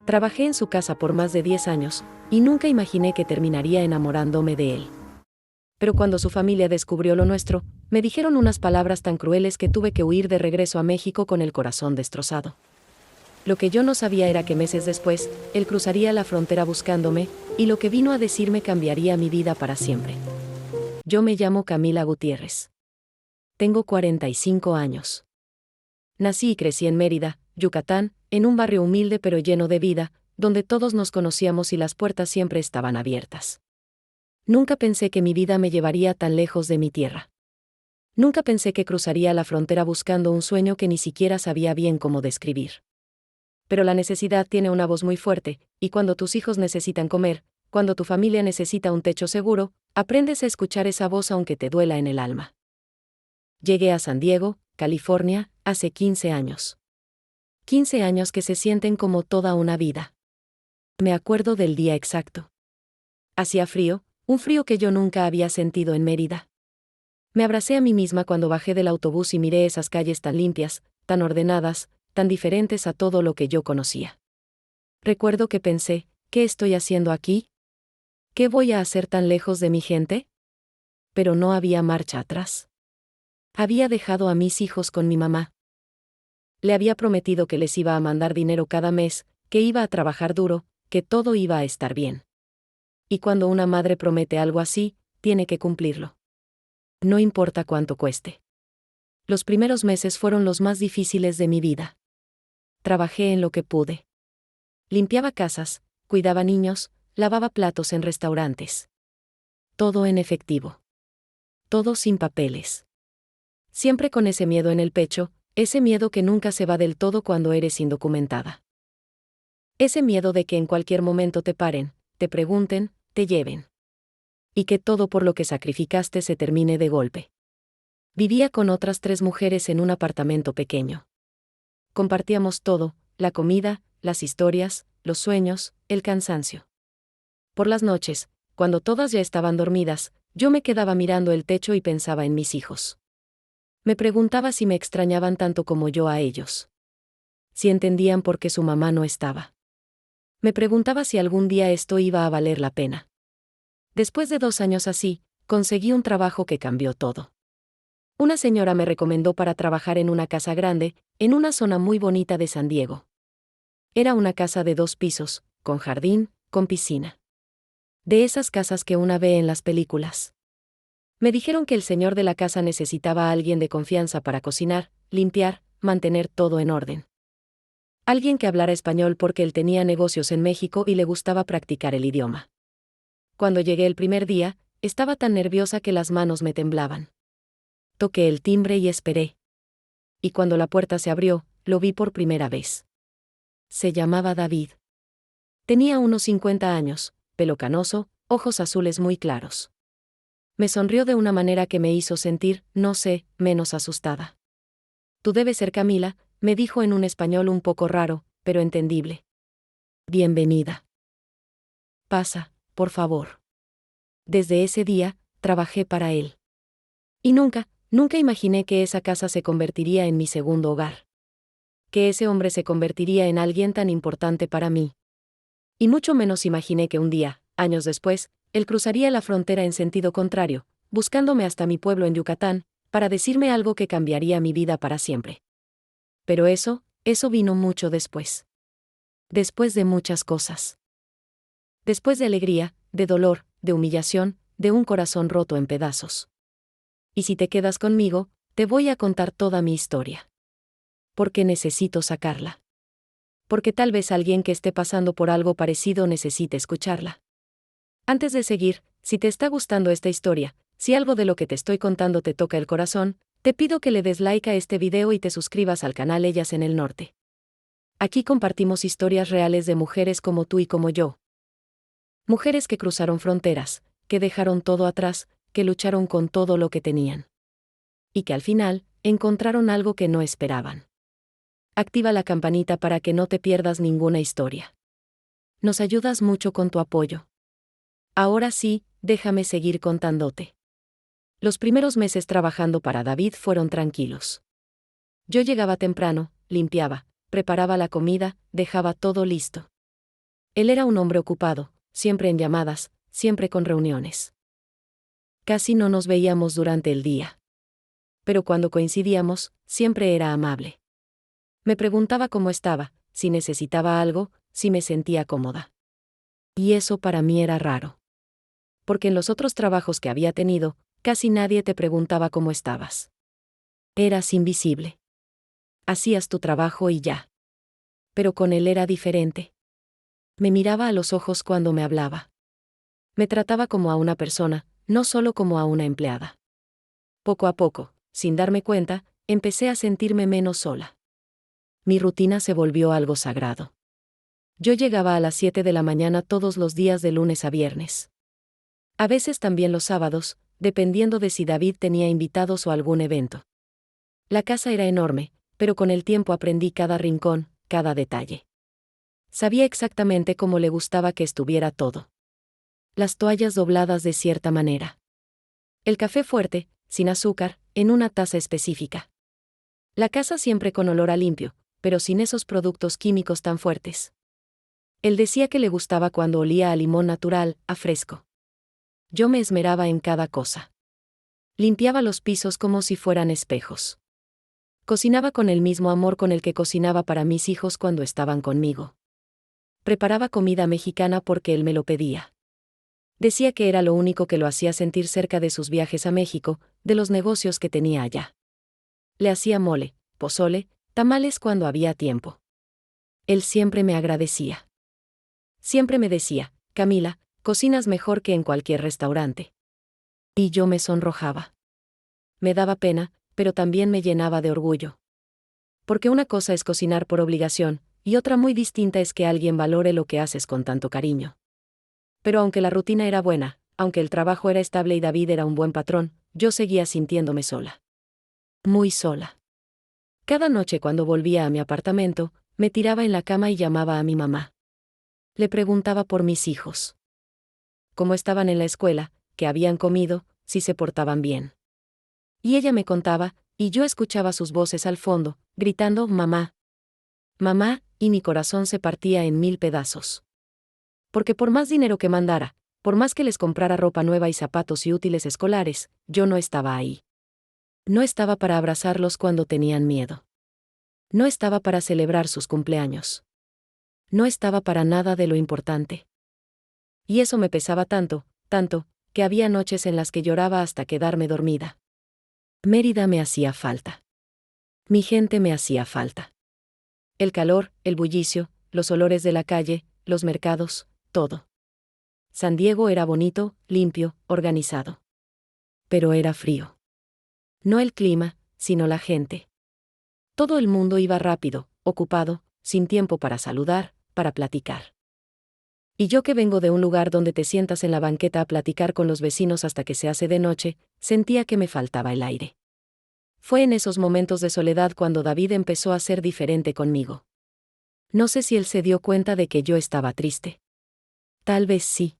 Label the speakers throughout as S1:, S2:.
S1: Trabajé en su casa por más de 10 años, y nunca imaginé que terminaría enamorándome de él. Pero cuando su familia descubrió lo nuestro, me dijeron unas palabras tan crueles que tuve que huir de regreso a México con el corazón destrozado. Lo que yo no sabía era que meses después, él cruzaría la frontera buscándome, y lo que vino a decirme cambiaría mi vida para siempre. Yo me llamo Camila Gutiérrez. Tengo 45 años. Nací y crecí en Mérida, Yucatán, en un barrio humilde pero lleno de vida, donde todos nos conocíamos y las puertas siempre estaban abiertas. Nunca pensé que mi vida me llevaría tan lejos de mi tierra. Nunca pensé que cruzaría la frontera buscando un sueño que ni siquiera sabía bien cómo describir. Pero la necesidad tiene una voz muy fuerte, y cuando tus hijos necesitan comer, cuando tu familia necesita un techo seguro, aprendes a escuchar esa voz aunque te duela en el alma. Llegué a San Diego, California, hace 15 años. 15 años que se sienten como toda una vida. Me acuerdo del día exacto. Hacía frío, un frío que yo nunca había sentido en Mérida. Me abracé a mí misma cuando bajé del autobús y miré esas calles tan limpias, tan ordenadas, tan diferentes a todo lo que yo conocía. Recuerdo que pensé, ¿qué estoy haciendo aquí? ¿Qué voy a hacer tan lejos de mi gente? Pero no había marcha atrás. Había dejado a mis hijos con mi mamá. Le había prometido que les iba a mandar dinero cada mes, que iba a trabajar duro, que todo iba a estar bien. Y cuando una madre promete algo así, tiene que cumplirlo. No importa cuánto cueste. Los primeros meses fueron los más difíciles de mi vida. Trabajé en lo que pude. Limpiaba casas, cuidaba niños, lavaba platos en restaurantes. Todo en efectivo. Todo sin papeles. Siempre con ese miedo en el pecho, ese miedo que nunca se va del todo cuando eres indocumentada. Ese miedo de que en cualquier momento te paren, te pregunten, te lleven. Y que todo por lo que sacrificaste se termine de golpe. Vivía con otras 3 mujeres en un apartamento pequeño. Compartíamos todo, la comida, las historias, los sueños, el cansancio. Por las noches, cuando todas ya estaban dormidas, yo me quedaba mirando el techo y pensaba en mis hijos. Me preguntaba si me extrañaban tanto como yo a ellos. Si entendían por qué su mamá no estaba. Me preguntaba si algún día esto iba a valer la pena. Después de 2 años así, conseguí un trabajo que cambió todo. Una señora me recomendó para trabajar en una casa grande, en una zona muy bonita de San Diego. Era una casa de 2 pisos, con jardín, con piscina. De esas casas que una ve en las películas. Me dijeron que el señor de la casa necesitaba a alguien de confianza para cocinar, limpiar, mantener todo en orden. Alguien que hablara español porque él tenía negocios en México y le gustaba practicar el idioma. Cuando llegué el primer día, estaba tan nerviosa que las manos me temblaban. Toqué el timbre y esperé. Y cuando la puerta se abrió, lo vi por primera vez. Se llamaba David. Tenía unos 50 años, pelo canoso, ojos azules muy claros. Me sonrió de una manera que me hizo sentir, no sé, menos asustada. Tú debes ser Camila, me dijo en un español un poco raro, pero entendible. Bienvenida. Pasa, por favor. Desde ese día, trabajé para él. Y nunca imaginé que esa casa se convertiría en mi segundo hogar. Que ese hombre se convertiría en alguien tan importante para mí. Y mucho menos imaginé que un día, años después, él cruzaría la frontera en sentido contrario, buscándome hasta mi pueblo en Yucatán, para decirme algo que cambiaría mi vida para siempre. Pero eso vino mucho después. Después de muchas cosas. Después de alegría, de dolor, de humillación, de un corazón roto en pedazos. Y si te quedas conmigo, te voy a contar toda mi historia. Porque necesito sacarla. Porque tal vez alguien que esté pasando por algo parecido necesite escucharla. Antes de seguir, si te está gustando esta historia, si algo de lo que te estoy contando te toca el corazón, te pido que le des like a este video y te suscribas al canal Ellas en el Norte. Aquí compartimos historias reales de mujeres como tú y como yo. Mujeres que cruzaron fronteras, que dejaron todo atrás, que lucharon con todo lo que tenían. Y que al final, encontraron algo que no esperaban. Activa la campanita para que no te pierdas ninguna historia. Nos ayudas mucho con tu apoyo. Ahora sí, déjame seguir contándote. Los primeros meses trabajando para David fueron tranquilos. Yo llegaba temprano, limpiaba, preparaba la comida, dejaba todo listo. Él era un hombre ocupado, siempre en llamadas, siempre con reuniones. Casi no nos veíamos durante el día. Pero cuando coincidíamos, siempre era amable. Me preguntaba cómo estaba, si necesitaba algo, si me sentía cómoda. Y eso para mí era raro. Porque en los otros trabajos que había tenido, casi nadie te preguntaba cómo estabas. Eras invisible. Hacías tu trabajo y ya. Pero con él era diferente. Me miraba a los ojos cuando me hablaba. Me trataba como a una persona, no solo como a una empleada. Poco a poco, sin darme cuenta, empecé a sentirme menos sola. Mi rutina se volvió algo sagrado. Yo llegaba a las 7 de la mañana todos los días de lunes a viernes. A veces también los sábados, dependiendo de si David tenía invitados o algún evento. La casa era enorme, pero con el tiempo aprendí cada rincón, cada detalle. Sabía exactamente cómo le gustaba que estuviera todo. Las toallas dobladas de cierta manera. El café fuerte, sin azúcar, en una taza específica. La casa siempre con olor a limpio, pero sin esos productos químicos tan fuertes. Él decía que le gustaba cuando olía a limón natural, a fresco. Yo me esmeraba en cada cosa. Limpiaba los pisos como si fueran espejos. Cocinaba con el mismo amor con el que cocinaba para mis hijos cuando estaban conmigo. Preparaba comida mexicana porque él me lo pedía. Decía que era lo único que lo hacía sentir cerca de sus viajes a México, de los negocios que tenía allá. Le hacía mole, pozole, tamales cuando había tiempo. Él siempre me agradecía. Siempre me decía, Camila, cocinas mejor que en cualquier restaurante. Y yo me sonrojaba. Me daba pena, pero también me llenaba de orgullo. Porque una cosa es cocinar por obligación, y otra muy distinta es que alguien valore lo que haces con tanto cariño. Pero aunque la rutina era buena, aunque el trabajo era estable y David era un buen patrón, yo seguía sintiéndome sola. Muy sola. Cada noche cuando volvía a mi apartamento, me tiraba en la cama y llamaba a mi mamá. Le preguntaba por mis hijos. Cómo estaban en la escuela, qué habían comido, si se portaban bien. Y ella me contaba, y yo escuchaba sus voces al fondo, gritando, mamá. Mamá, y mi corazón se partía en 1000 pedazos. Porque por más dinero que mandara, por más que les comprara ropa nueva y zapatos y útiles escolares, yo no estaba ahí. No estaba para abrazarlos cuando tenían miedo. No estaba para celebrar sus cumpleaños. No estaba para nada de lo importante. Y eso me pesaba tanto, tanto, que había noches en las que lloraba hasta quedarme dormida. Mérida me hacía falta. Mi gente me hacía falta. El calor, el bullicio, los olores de la calle, los mercados, todo. San Diego era bonito, limpio, organizado. Pero era frío. No el clima, sino la gente. Todo el mundo iba rápido, ocupado, sin tiempo para saludar, para platicar. Y yo que vengo de un lugar donde te sientas en la banqueta a platicar con los vecinos hasta que se hace de noche, sentía que me faltaba el aire. Fue en esos momentos de soledad cuando David empezó a ser diferente conmigo. No sé si él se dio cuenta de que yo estaba triste. Tal vez sí.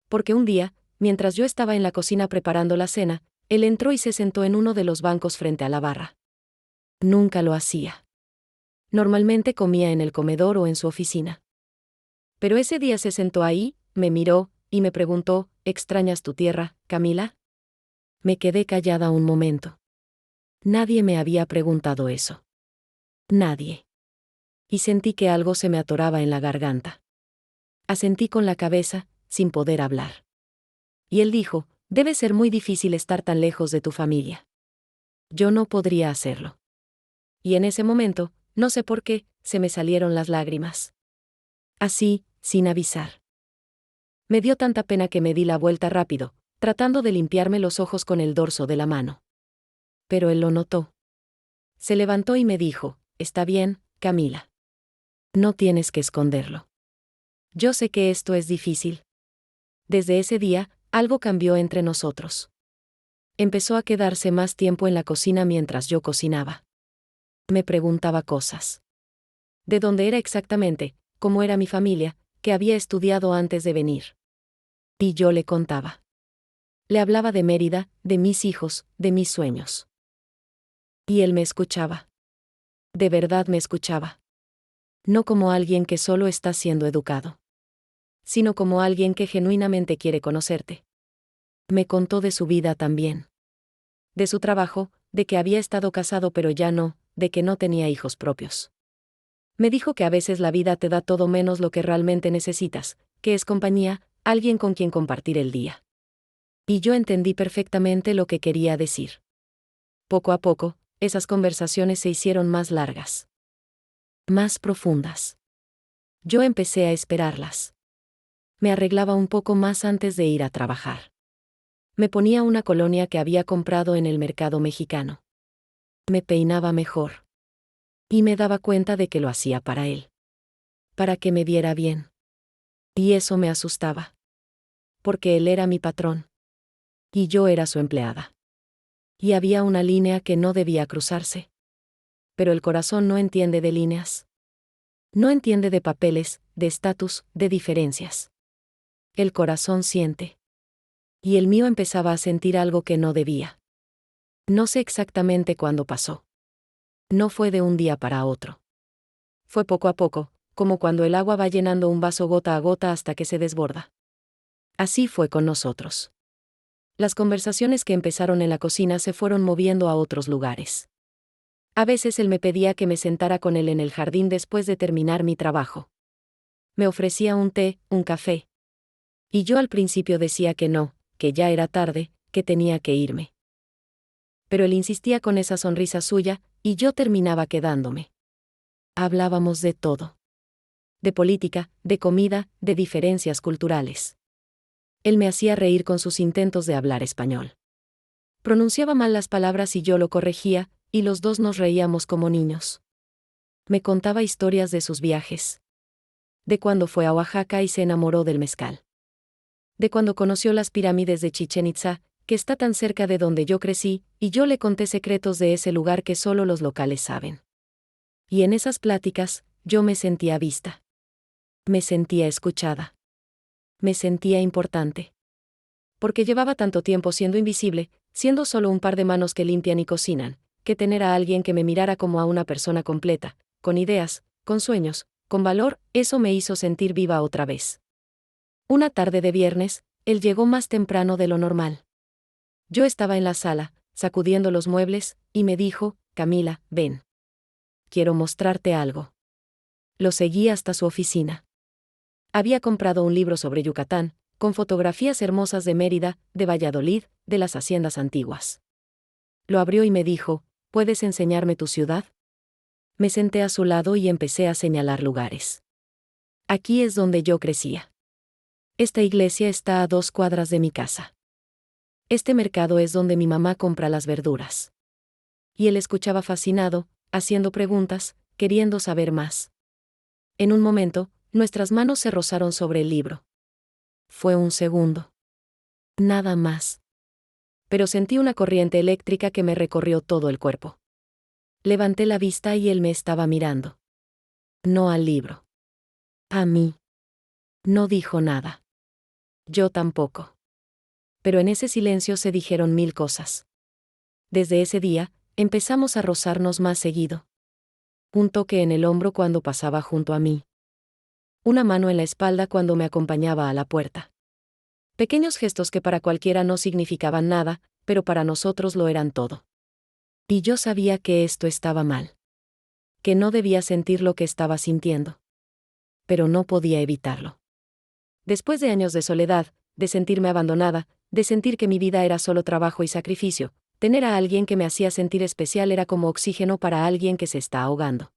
S1: Porque un día, mientras yo estaba en la cocina preparando la cena, él entró y se sentó en uno de los bancos frente a la barra. Nunca lo hacía. Normalmente comía en el comedor o en su oficina. Pero ese día se sentó ahí, me miró, y me preguntó, ¿extrañas tu tierra, Camila? Me quedé callada un momento. Nadie me había preguntado eso. Nadie. Y sentí que algo se me atoraba en la garganta. Asentí con la cabeza, sin poder hablar. Y él dijo, debe ser muy difícil estar tan lejos de tu familia. Yo no podría hacerlo. Y en ese momento, no sé por qué, se me salieron las lágrimas. Así, sin avisar. Me dio tanta pena que me di la vuelta rápido, tratando de limpiarme los ojos con el dorso de la mano. Pero él lo notó. Se levantó y me dijo, está bien, Camila. No tienes que esconderlo. Yo sé que esto es difícil. Desde ese día, algo cambió entre nosotros. Empezó a quedarse más tiempo en la cocina mientras yo cocinaba. Me preguntaba cosas. ¿De dónde era exactamente? ¿Cómo era mi familia? ¿Qué había estudiado antes de venir? Y yo le contaba. Le hablaba de Mérida, de mis hijos, de mis sueños. Y él me escuchaba. De verdad me escuchaba. No como alguien que solo está siendo educado. sino como alguien que genuinamente quiere conocerte. Me contó de su vida también. De su trabajo, de que había estado casado pero ya no, de que no tenía hijos propios. Me dijo que a veces la vida te da todo menos lo que realmente necesitas, que es compañía, alguien con quien compartir el día. Y yo entendí perfectamente lo que quería decir. Poco a poco, esas conversaciones se hicieron más largas. Más profundas. Yo empecé a esperarlas. Me arreglaba un poco más antes de ir a trabajar. Me ponía una colonia que había comprado en el mercado mexicano. Me peinaba mejor. Y me daba cuenta de que lo hacía para él. Para que me viera bien. Y eso me asustaba. Porque él era mi patrón. Y yo era su empleada. Y había una línea que no debía cruzarse. Pero el corazón no entiende de líneas. No entiende de papeles, de estatus, de diferencias. El corazón siente. Y el mío empezaba a sentir algo que no debía. No sé exactamente cuándo pasó. No fue de un día para otro. Fue poco a poco, como cuando el agua va llenando un vaso gota a gota hasta que se desborda. Así fue con nosotros. Las conversaciones que empezaron en la cocina se fueron moviendo a otros lugares. A veces él me pedía que me sentara con él en el jardín después de terminar mi trabajo. Me ofrecía un té, un café. Y yo al principio decía que no, que ya era tarde, que tenía que irme. Pero él insistía con esa sonrisa suya, y yo terminaba quedándome. Hablábamos de todo. De política, de comida, de diferencias culturales. Él me hacía reír con sus intentos de hablar español. Pronunciaba mal las palabras y yo lo corregía, y los dos nos reíamos como niños. Me contaba historias de sus viajes. De cuando fue a Oaxaca y se enamoró del mezcal. De cuando conoció las pirámides de Chichén Itzá, que está tan cerca de donde yo crecí, y yo le conté secretos de ese lugar que solo los locales saben. Y en esas pláticas, yo me sentía vista. Me sentía escuchada. Me sentía importante. Porque llevaba tanto tiempo siendo invisible, siendo solo un par de manos que limpian y cocinan, que tener a alguien que me mirara como a una persona completa, con ideas, con sueños, con valor, eso me hizo sentir viva otra vez. Una tarde de viernes, él llegó más temprano de lo normal. Yo estaba en la sala, sacudiendo los muebles, y me dijo, Camila, ven. Quiero mostrarte algo. Lo seguí hasta su oficina. Había comprado un libro sobre Yucatán, con fotografías hermosas de Mérida, de Valladolid, de las haciendas antiguas. Lo abrió y me dijo, ¿puedes enseñarme tu ciudad? Me senté a su lado y empecé a señalar lugares. Aquí es donde yo crecía. Esta iglesia está a 2 cuadras de mi casa. Este mercado es donde mi mamá compra las verduras. Y él escuchaba fascinado, haciendo preguntas, queriendo saber más. En un momento, nuestras manos se rozaron sobre el libro. Fue un segundo. Nada más. Pero sentí una corriente eléctrica que me recorrió todo el cuerpo. Levanté la vista y él me estaba mirando. No al libro. A mí. No dijo nada. Yo tampoco. Pero en ese silencio se dijeron 1000 cosas. Desde ese día, empezamos a rozarnos más seguido. Un toque en el hombro cuando pasaba junto a mí. Una mano en la espalda cuando me acompañaba a la puerta. Pequeños gestos que para cualquiera no significaban nada, pero para nosotros lo eran todo. Y yo sabía que esto estaba mal. Que no debía sentir lo que estaba sintiendo. Pero no podía evitarlo. Después de años de soledad, de sentirme abandonada, de sentir que mi vida era solo trabajo y sacrificio, tener a alguien que me hacía sentir especial era como oxígeno para alguien que se está ahogando.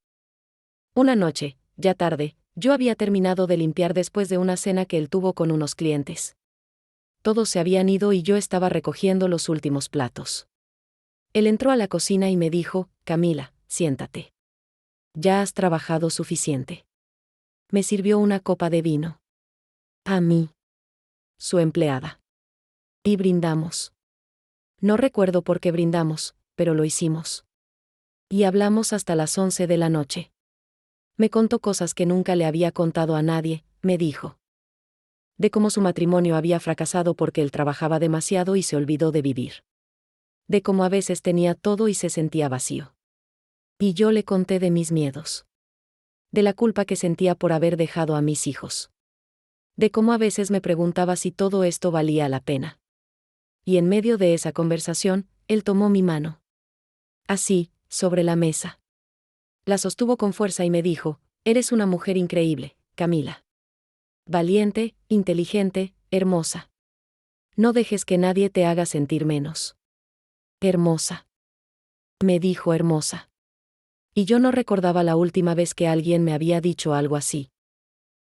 S1: Una noche, ya tarde, yo había terminado de limpiar después de una cena que él tuvo con unos clientes. Todos se habían ido y yo estaba recogiendo los últimos platos. Él entró a la cocina y me dijo, Camila, siéntate. Ya has trabajado suficiente. Me sirvió una copa de vino. A mí. Su empleada. Y brindamos. No recuerdo por qué brindamos, pero lo hicimos. Y hablamos hasta las 11 de la noche. Me contó cosas que nunca le había contado a nadie, me dijo. De cómo su matrimonio había fracasado porque él trabajaba demasiado y se olvidó de vivir. De cómo a veces tenía todo y se sentía vacío. Y yo le conté de mis miedos. De la culpa que sentía por haber dejado a mis hijos. de cómo a veces me preguntaba si todo esto valía la pena. Y en medio de esa conversación, él tomó mi mano. Así, sobre la mesa. La sostuvo con fuerza y me dijo: eres una mujer increíble, Camila. Valiente, inteligente, hermosa. No dejes que nadie te haga sentir menos. Hermosa. Me dijo hermosa. Y yo no recordaba la última vez que alguien me había dicho algo así.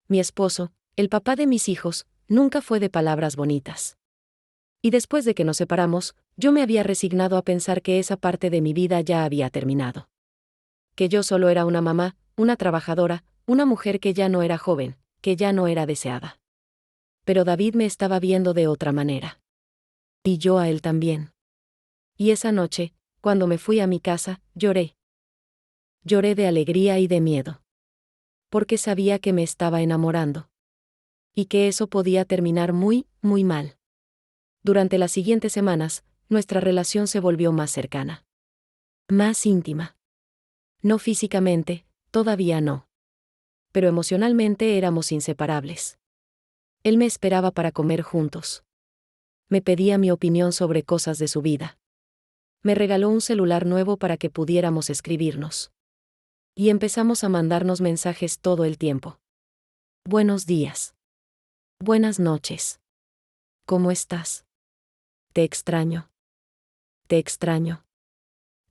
S1: Mi esposo, el papá de mis hijos, nunca fue de palabras bonitas. Y después de que nos separamos, yo me había resignado a pensar que esa parte de mi vida ya había terminado. Que yo solo era una mamá, una trabajadora, una mujer que ya no era joven, que ya no era deseada. Pero David me estaba viendo de otra manera. Y yo a él también. Y esa noche, cuando me fui a mi casa, lloré. Lloré de alegría y de miedo. Porque sabía que me estaba enamorando. Y que eso podía terminar muy, muy mal. Durante las siguientes semanas, nuestra relación se volvió más cercana. Más íntima. No físicamente, todavía no. Pero emocionalmente éramos inseparables. Él me esperaba para comer juntos. Me pedía mi opinión sobre cosas de su vida. Me regaló un celular nuevo para que pudiéramos escribirnos. Y empezamos a mandarnos mensajes todo el tiempo. Buenos días. Buenas noches. ¿Cómo estás? Te extraño. Te extraño.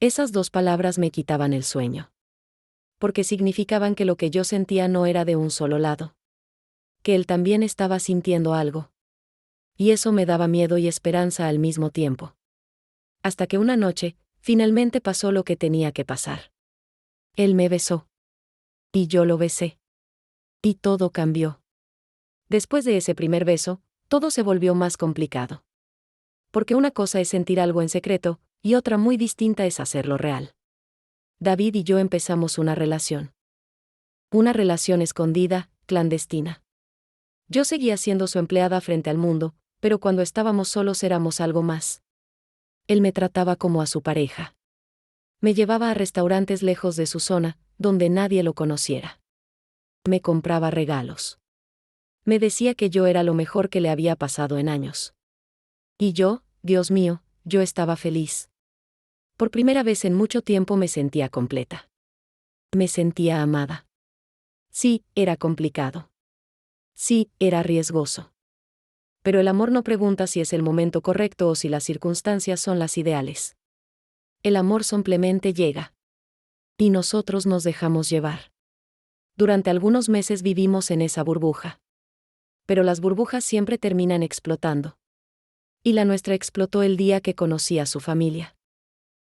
S1: Esas dos palabras me quitaban el sueño. Porque significaban que lo que yo sentía no era de un solo lado. Que él también estaba sintiendo algo. Y eso me daba miedo y esperanza al mismo tiempo. Hasta que una noche, finalmente pasó lo que tenía que pasar. Él me besó. Y yo lo besé. Y todo cambió. Después de ese primer beso, todo se volvió más complicado. Porque una cosa es sentir algo en secreto, y otra muy distinta es hacerlo real. David y yo empezamos una relación. Una relación escondida, clandestina. Yo seguía siendo su empleada frente al mundo, pero cuando estábamos solos éramos algo más. Él me trataba como a su pareja. Me llevaba a restaurantes lejos de su zona, donde nadie lo conociera. Me compraba regalos. Me decía que yo era lo mejor que le había pasado en años. Y yo, Dios mío, yo estaba feliz. Por primera vez en mucho tiempo me sentía completa. Me sentía amada. Sí, era complicado. Sí, era riesgoso. Pero el amor no pregunta si es el momento correcto o si las circunstancias son las ideales. El amor simplemente llega. Y nosotros nos dejamos llevar. Durante algunos meses vivimos en esa burbuja. Pero las burbujas siempre terminan explotando. Y la nuestra explotó el día que conocí a su familia.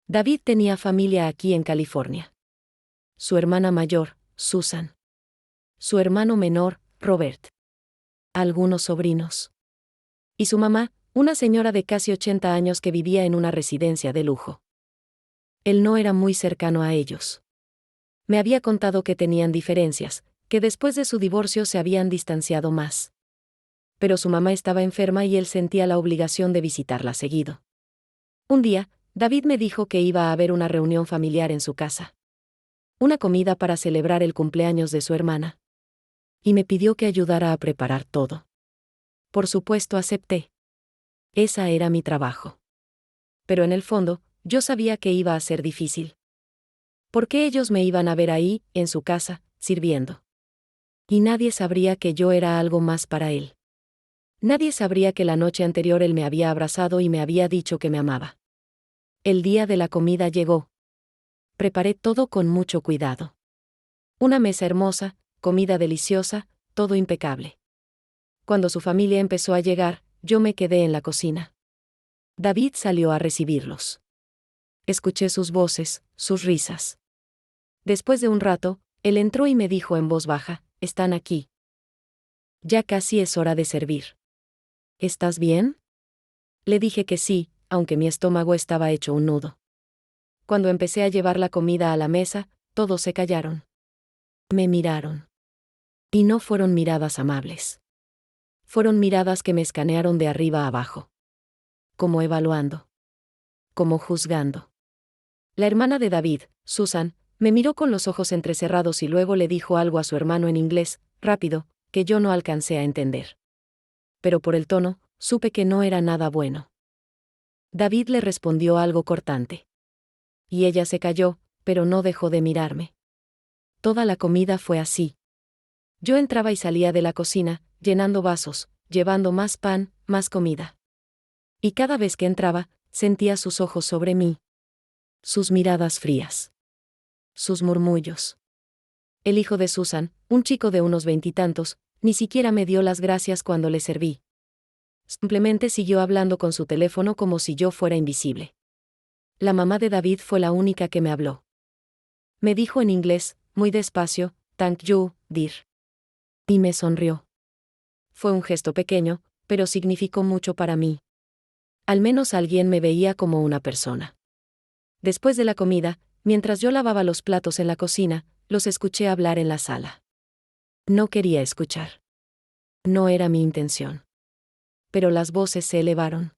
S1: David tenía familia aquí en California. Su hermana mayor, Susan. Su hermano menor, Robert. Algunos sobrinos. Y su mamá, una señora de casi 80 años que vivía en una residencia de lujo. Él no era muy cercano a ellos. Me había contado que tenían diferencias, que después de su divorcio se habían distanciado más. Pero su mamá estaba enferma y él sentía la obligación de visitarla seguido. Un día, David me dijo que iba a haber una reunión familiar en su casa. Una comida para celebrar el cumpleaños de su hermana. Y me pidió que ayudara a preparar todo. Por supuesto acepté. Esa era mi trabajo. Pero en el fondo, yo sabía que iba a ser difícil. Porque ellos me iban a ver ahí, en su casa, sirviendo. Y nadie sabría que yo era algo más para él. Nadie sabría que la noche anterior él me había abrazado y me había dicho que me amaba. El día de la comida llegó. Preparé todo con mucho cuidado. Una mesa hermosa, comida deliciosa, todo impecable. Cuando su familia empezó a llegar, yo me quedé en la cocina. David salió a recibirlos. Escuché sus voces, sus risas. Después de un rato, él entró y me dijo en voz baja: «¿Están aquí? Ya casi es hora de servir. ¿Estás bien?». Le dije que sí, aunque mi estómago estaba hecho un nudo. Cuando empecé a llevar la comida a la mesa, todos se callaron. Me miraron. Y no fueron miradas amables. Fueron miradas que me escanearon de arriba a abajo. Como evaluando. Como juzgando. La hermana de David, Susan, me miró con los ojos entrecerrados y luego le dijo algo a su hermano en inglés, rápido, que yo no alcancé a entender. Pero por el tono, supe que no era nada bueno. David le respondió algo cortante. Y ella se calló, pero no dejó de mirarme. Toda la comida fue así. Yo entraba y salía de la cocina, llenando vasos, llevando más pan, más comida. Y cada vez que entraba, sentía sus ojos sobre mí. Sus miradas frías. Sus murmullos. El hijo de Susan, un chico de unos 20 y tantos, ni siquiera me dio las gracias cuando le serví. Simplemente siguió hablando con su teléfono como si yo fuera invisible. La mamá de David fue la única que me habló. Me dijo en inglés, muy despacio, "Thank you, dear". Y me sonrió. Fue un gesto pequeño, pero significó mucho para mí. Al menos alguien me veía como una persona. Después de la comida, mientras yo lavaba los platos en la cocina, los escuché hablar en la sala. No quería escuchar. No era mi intención. Pero las voces se elevaron.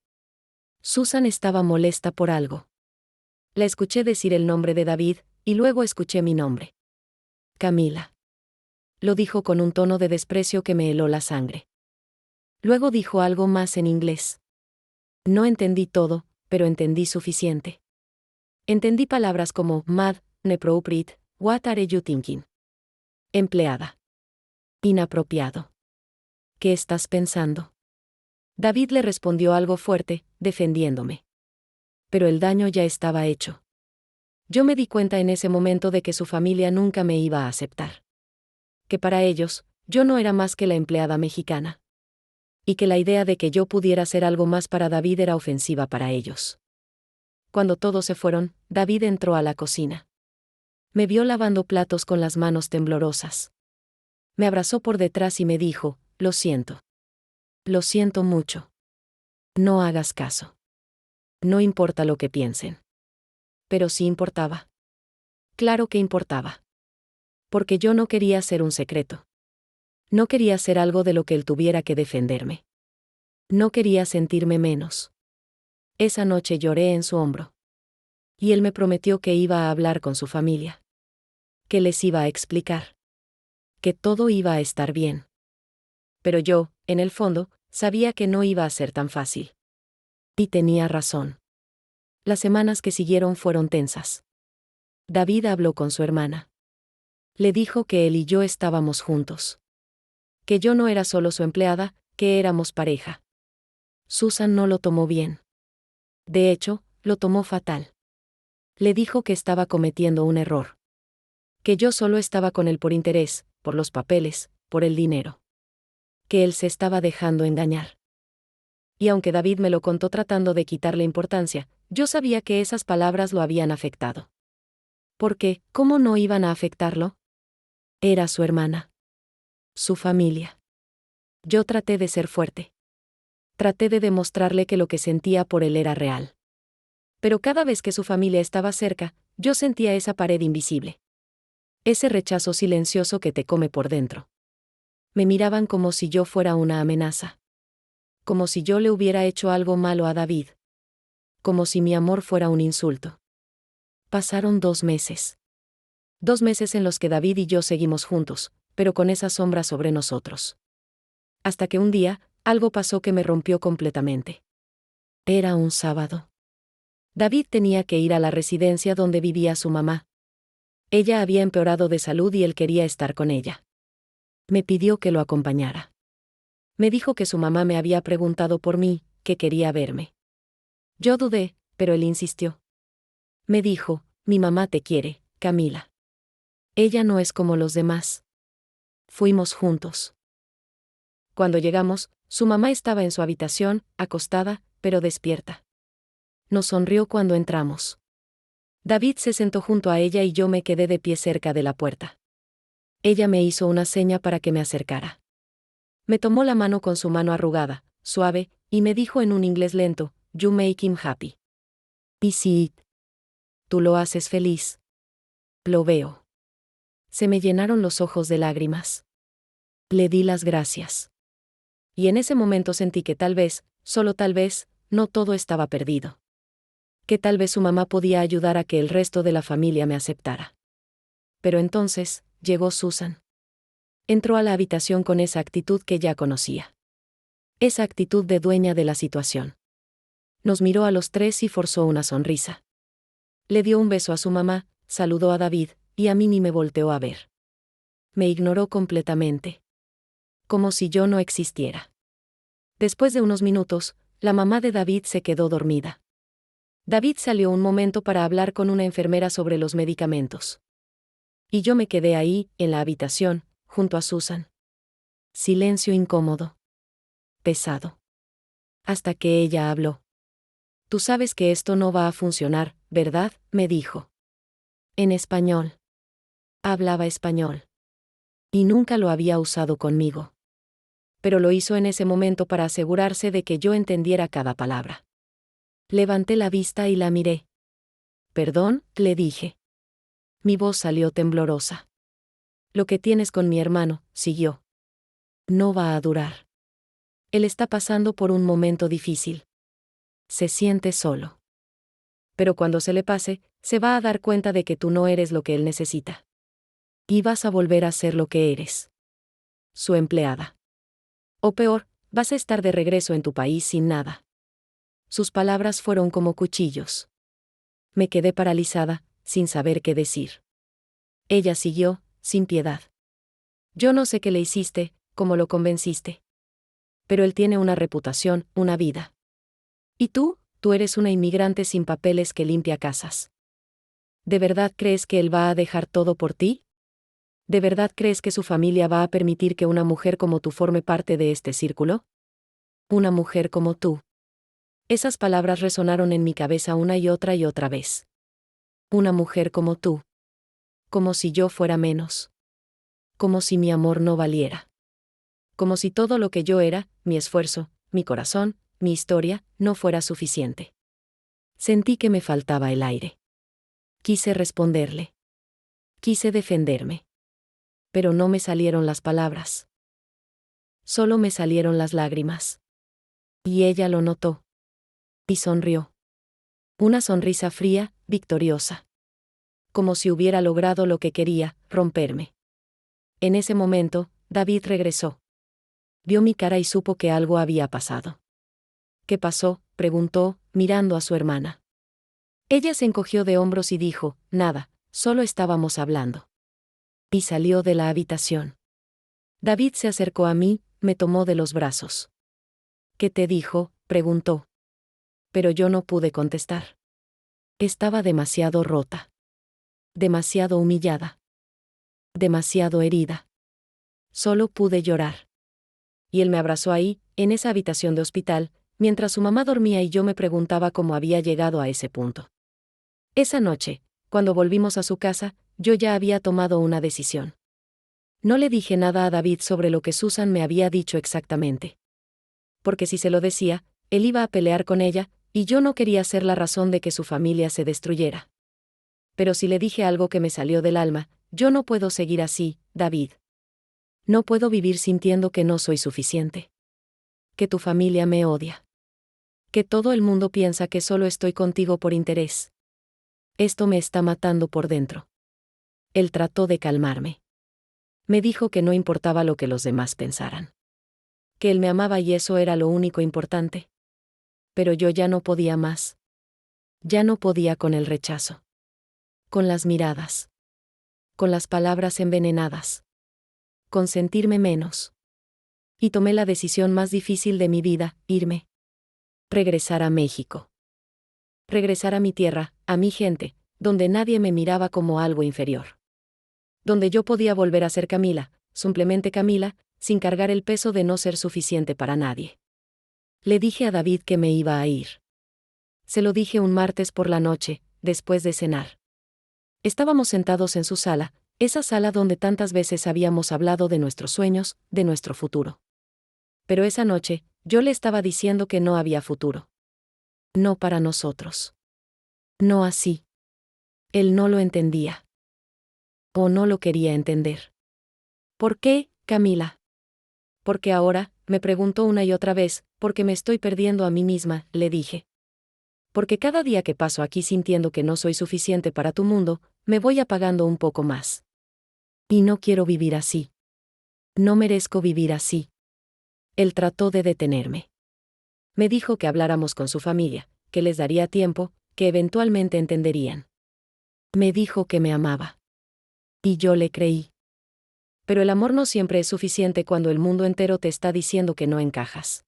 S1: Susan estaba molesta por algo. La escuché decir el nombre de David, y luego escuché mi nombre. Camila. Lo dijo con un tono de desprecio que me heló la sangre. Luego dijo algo más en inglés. No entendí todo, pero entendí suficiente. Entendí palabras como mad, inappropriate, what are you thinking? Empleada. Inapropiado. ¿Qué estás pensando? David le respondió algo fuerte, defendiéndome. Pero el daño ya estaba hecho. Yo me di cuenta en ese momento de que su familia nunca me iba a aceptar. Que para ellos, yo no era más que la empleada mexicana. Y que la idea de que yo pudiera hacer algo más para David era ofensiva para ellos. Cuando todos se fueron, David entró a la cocina. Me vio lavando platos con las manos temblorosas. Me abrazó por detrás y me dijo, "Lo siento. Lo siento mucho. No hagas caso. No importa lo que piensen". Pero sí importaba. Claro que importaba. Porque yo no quería ser un secreto. No quería ser algo de lo que él tuviera que defenderme. No quería sentirme menos. Esa noche lloré en su hombro. Y él me prometió que iba a hablar con su familia. Que les iba a explicar. Que todo iba a estar bien. Pero yo, en el fondo, sabía que no iba a ser tan fácil. Y tenía razón. Las semanas que siguieron fueron tensas. David habló con su hermana. Le dijo que él y yo estábamos juntos. Que yo no era solo su empleada, que éramos pareja. Susan no lo tomó bien. De hecho, lo tomó fatal. Le dijo que estaba cometiendo un error. Que yo solo estaba con él por interés, por los papeles, por el dinero. Que él se estaba dejando engañar. Y aunque David me lo contó tratando de quitarle importancia, yo sabía que esas palabras lo habían afectado. Porque, ¿cómo no iban a afectarlo? Era su hermana. Su familia. Yo traté de ser fuerte. Traté de demostrarle que lo que sentía por él era real. Pero cada vez que su familia estaba cerca, yo sentía esa pared invisible. Ese rechazo silencioso que te come por dentro. Me miraban como si yo fuera una amenaza. Como si yo le hubiera hecho algo malo a David. Como si mi amor fuera un insulto. Pasaron 2 meses. 2 meses en los que David y yo seguimos juntos, pero con esa sombra sobre nosotros. Hasta que un día, algo pasó que me rompió completamente. Era un sábado. David tenía que ir a la residencia donde vivía su mamá. Ella había empeorado de salud y él quería estar con ella. Me pidió que lo acompañara. Me dijo que su mamá me había preguntado por mí, que quería verme. Yo dudé, pero él insistió. Me dijo, "Mi mamá te quiere, Camila. Ella no es como los demás". Fuimos juntos. Cuando llegamos, su mamá estaba en su habitación, acostada, pero despierta. Nos sonrió cuando entramos. David se sentó junto a ella y yo me quedé de pie cerca de la puerta. Ella me hizo una seña para que me acercara. Me tomó la mano con su mano arrugada, suave, y me dijo en un inglés lento, "You make him happy". Y sí. Tú lo haces feliz. Lo veo. Se me llenaron los ojos de lágrimas. Le di las gracias. Y en ese momento sentí que tal vez, solo tal vez, no todo estaba perdido. Que tal vez su mamá podía ayudar a que el resto de la familia me aceptara. Pero entonces, llegó Susan. Entró a la habitación con esa actitud que ya conocía. Esa actitud de dueña de la situación. Nos miró a los tres y forzó una sonrisa. Le dio un beso a su mamá, saludó a David, y a mí ni me volteó a ver. Me ignoró completamente. Como si yo no existiera. Después de unos minutos, la mamá de David se quedó dormida. David salió un momento para hablar con una enfermera sobre los medicamentos. Y yo me quedé ahí, en la habitación, junto a Susan. Silencio incómodo. Pesado. Hasta que ella habló. Tú sabes que esto no va a funcionar, ¿verdad?, me dijo. En español. Hablaba español. Y nunca lo había usado conmigo. Pero lo hizo en ese momento para asegurarse de que yo entendiera cada palabra. Levanté la vista y la miré. Perdón, le dije. Mi voz salió temblorosa. Lo que tienes con mi hermano, siguió. No va a durar. Él está pasando por un momento difícil. Se siente solo. Pero cuando se le pase, se va a dar cuenta de que tú no eres lo que él necesita. Y vas a volver a ser lo que eres. Su empleada. O peor, vas a estar de regreso en tu país sin nada. Sus palabras fueron como cuchillos. Me quedé paralizada, sin saber qué decir. Ella siguió, sin piedad. Yo no sé qué le hiciste, cómo lo convenciste. Pero él tiene una reputación, una vida. ¿Y tú eres una inmigrante sin papeles que limpia casas? ¿De verdad crees que él va a dejar todo por ti? ¿De verdad crees que su familia va a permitir que una mujer como tú forme parte de este círculo? Una mujer como tú. Esas palabras resonaron en mi cabeza una y otra vez. Una mujer como tú. Como si yo fuera menos. Como si mi amor no valiera. Como si todo lo que yo era, mi esfuerzo, mi corazón, mi historia, no fuera suficiente. Sentí que me faltaba el aire. Quise responderle. Quise defenderme. Pero no me salieron las palabras. Solo me salieron las lágrimas. Y ella lo notó. Y sonrió. Una sonrisa fría, victoriosa. Como si hubiera logrado lo que quería, romperme. En ese momento, David regresó. Vio mi cara y supo que algo había pasado. ¿Qué pasó?, preguntó, mirando a su hermana. Ella se encogió de hombros y dijo, nada, solo estábamos hablando. Y salió de la habitación. David se acercó a mí, me tomó de los brazos. ¿Qué te dijo?, preguntó. Pero yo no pude contestar. Estaba demasiado rota. Demasiado humillada. Demasiado herida. Solo pude llorar. Y él me abrazó ahí, en esa habitación de hospital, mientras su mamá dormía y yo me preguntaba cómo había llegado a ese punto. Esa noche, cuando volvimos a su casa, yo ya había tomado una decisión. No le dije nada a David sobre lo que Susan me había dicho exactamente. Porque si se lo decía, él iba a pelear con ella, y yo no quería ser la razón de que su familia se destruyera. Pero si le dije algo que me salió del alma, yo no puedo seguir así, David. No puedo vivir sintiendo que no soy suficiente. Que tu familia me odia. Que todo el mundo piensa que solo estoy contigo por interés. Esto me está matando por dentro. Él trató de calmarme. Me dijo que no importaba lo que los demás pensaran. Que él me amaba y eso era lo único importante. Pero yo ya no podía más. Ya no podía con el rechazo. Con las miradas. Con las palabras envenenadas. Con sentirme menos. Y tomé la decisión más difícil de mi vida, irme. Regresar a México. Regresar a mi tierra, a mi gente, donde nadie me miraba como algo inferior. Donde yo podía volver a ser Camila, simplemente Camila, sin cargar el peso de no ser suficiente para nadie. Le dije a David que me iba a ir. Se lo dije un martes por la noche, después de cenar. Estábamos sentados en su sala, esa sala donde tantas veces habíamos hablado de nuestros sueños, de nuestro futuro. Pero esa noche, yo le estaba diciendo que no había futuro. No para nosotros. No así. Él no lo entendía. O no lo quería entender. ¿Por qué, Camila? Porque ahora, me preguntó una y otra vez, porque me estoy perdiendo a mí misma, le dije. Porque cada día que paso aquí sintiendo que no soy suficiente para tu mundo, me voy apagando un poco más. Y no quiero vivir así. No merezco vivir así. Él trató de detenerme. Me dijo que habláramos con su familia, que les daría tiempo, que eventualmente entenderían. Me dijo que me amaba. Y yo le creí. Pero el amor no siempre es suficiente cuando el mundo entero te está diciendo que no encajas.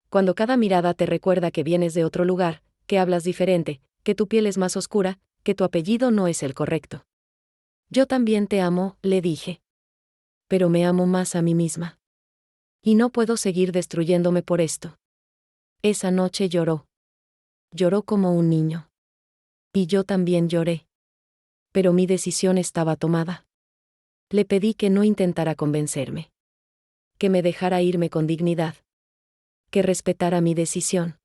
S1: Cuando cada mirada te recuerda que vienes de otro lugar, que hablas diferente, que tu piel es más oscura, que tu apellido no es el correcto. Yo también te amo, le dije. Pero me amo más a mí misma. Y no puedo seguir destruyéndome por esto. Esa noche lloró. Lloró como un niño. Y yo también lloré. Pero mi decisión estaba tomada. Le pedí que no intentara convencerme. Que me dejara irme con dignidad. Que respetara mi decisión.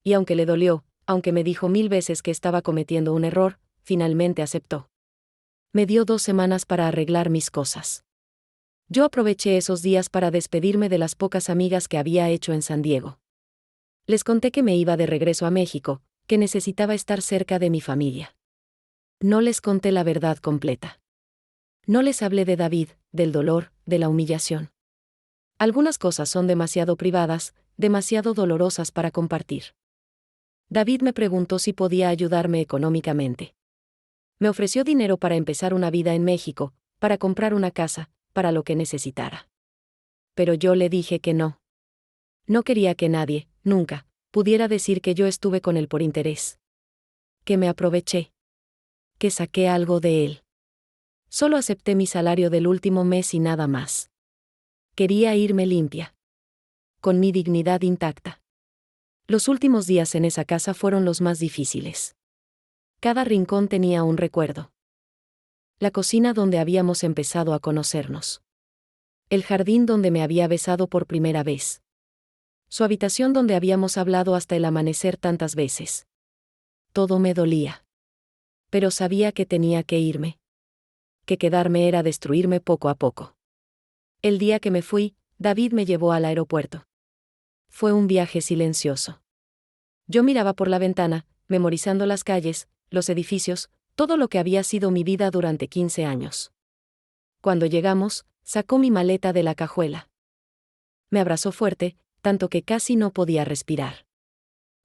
S1: Y aunque le dolió, aunque me dijo 1000 veces que estaba cometiendo un error, finalmente aceptó. Me dio 2 semanas para arreglar mis cosas. Yo aproveché esos días para despedirme de las pocas amigas que había hecho en San Diego. Les conté que me iba de regreso a México, que necesitaba estar cerca de mi familia. No les conté la verdad completa. No les hablé de David, del dolor, de la humillación. Algunas cosas son demasiado privadas, demasiado dolorosas para compartir. David me preguntó si podía ayudarme económicamente. Me ofreció dinero para empezar una vida en México, para comprar una casa, para lo que necesitara. Pero yo le dije que no. No quería que nadie, nunca, pudiera decir que yo estuve con él por interés. Que me aproveché. Que saqué algo de él. Solo acepté mi salario del último mes y nada más. Quería irme limpia. Con mi dignidad intacta. Los últimos días en esa casa fueron los más difíciles. Cada rincón tenía un recuerdo. La cocina donde habíamos empezado a conocernos. El jardín donde me había besado por primera vez. Su habitación donde habíamos hablado hasta el amanecer tantas veces. Todo me dolía. Pero sabía que tenía que irme. Que quedarme era destruirme poco a poco. El día que me fui, David me llevó al aeropuerto. Fue un viaje silencioso. Yo miraba por la ventana, memorizando las calles, los edificios, todo lo que había sido mi vida durante 15 años. Cuando llegamos, sacó mi maleta de la cajuela. Me abrazó fuerte, tanto que casi no podía respirar.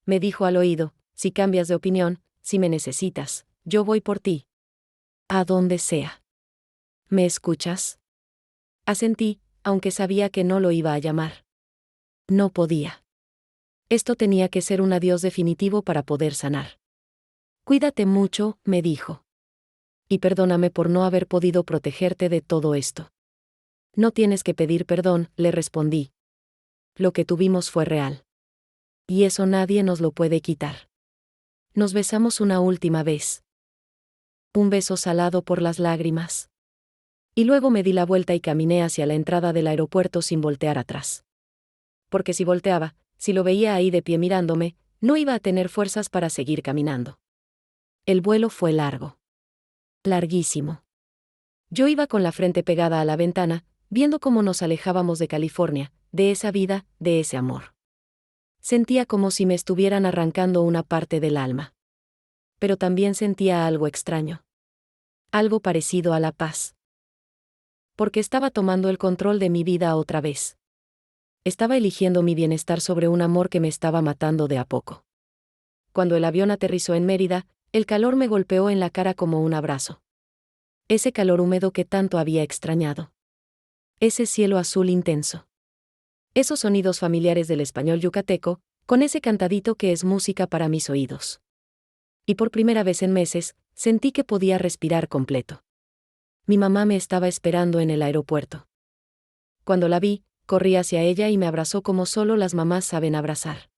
S1: Me dijo al oído, si cambias de opinión, si me necesitas, yo voy por ti. A donde sea. ¿Me escuchas? Asentí, aunque sabía que no lo iba a llamar. No podía. Esto tenía que ser un adiós definitivo para poder sanar. Cuídate mucho, me dijo. Y perdóname por no haber podido protegerte de todo esto. No tienes que pedir perdón, le respondí. Lo que tuvimos fue real. Y eso nadie nos lo puede quitar. Nos besamos una última vez. Un beso salado por las lágrimas. Y luego me di la vuelta y caminé hacia la entrada del aeropuerto sin voltear atrás. Porque si volteaba, si lo veía ahí de pie mirándome, no iba a tener fuerzas para seguir caminando. El vuelo fue largo. Larguísimo. Yo iba con la frente pegada a la ventana, viendo cómo nos alejábamos de California, de esa vida, de ese amor. Sentía como si me estuvieran arrancando una parte del alma. Pero también sentía algo extraño. Algo parecido a la paz. Porque estaba tomando el control de mi vida otra vez. Estaba eligiendo mi bienestar sobre un amor que me estaba matando de a poco. Cuando el avión aterrizó en Mérida, el calor me golpeó en la cara como un abrazo. Ese calor húmedo que tanto había extrañado. Ese cielo azul intenso. Esos sonidos familiares del español yucateco, con ese cantadito que es música para mis oídos. Y por primera vez en meses, sentí que podía respirar completo. Mi mamá me estaba esperando en el aeropuerto. Cuando la vi, corrí hacia ella y me abrazó como solo las mamás saben abrazar.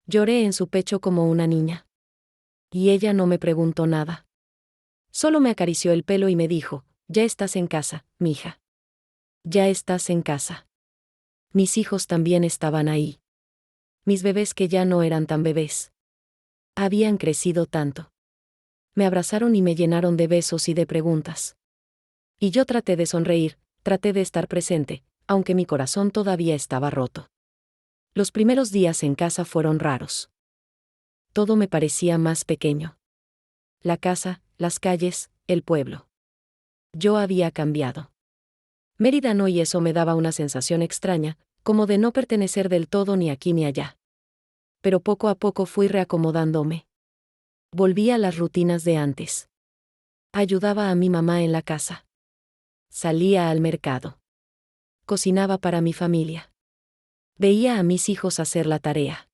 S1: Lloré en su pecho como una niña. Y ella no me preguntó nada. Solo me acarició el pelo y me dijo, ya estás en casa, mija. Ya estás en casa. Mis hijos también estaban ahí. Mis bebés que ya no eran tan bebés. Habían crecido tanto. Me abrazaron y me llenaron de besos y de preguntas. Y yo traté de sonreír, traté de estar presente, aunque mi corazón todavía estaba roto. Los primeros días en casa fueron raros. Todo me parecía más pequeño. La casa, las calles, el pueblo. Yo había cambiado. Mérida no, y eso me daba una sensación extraña, como de no pertenecer del todo ni aquí ni allá. Pero poco a poco fui reacomodándome. Volví a las rutinas de antes. Ayudaba a mi mamá en la casa. Salía al mercado. Cocinaba para mi familia. Veía a mis hijos hacer la tarea.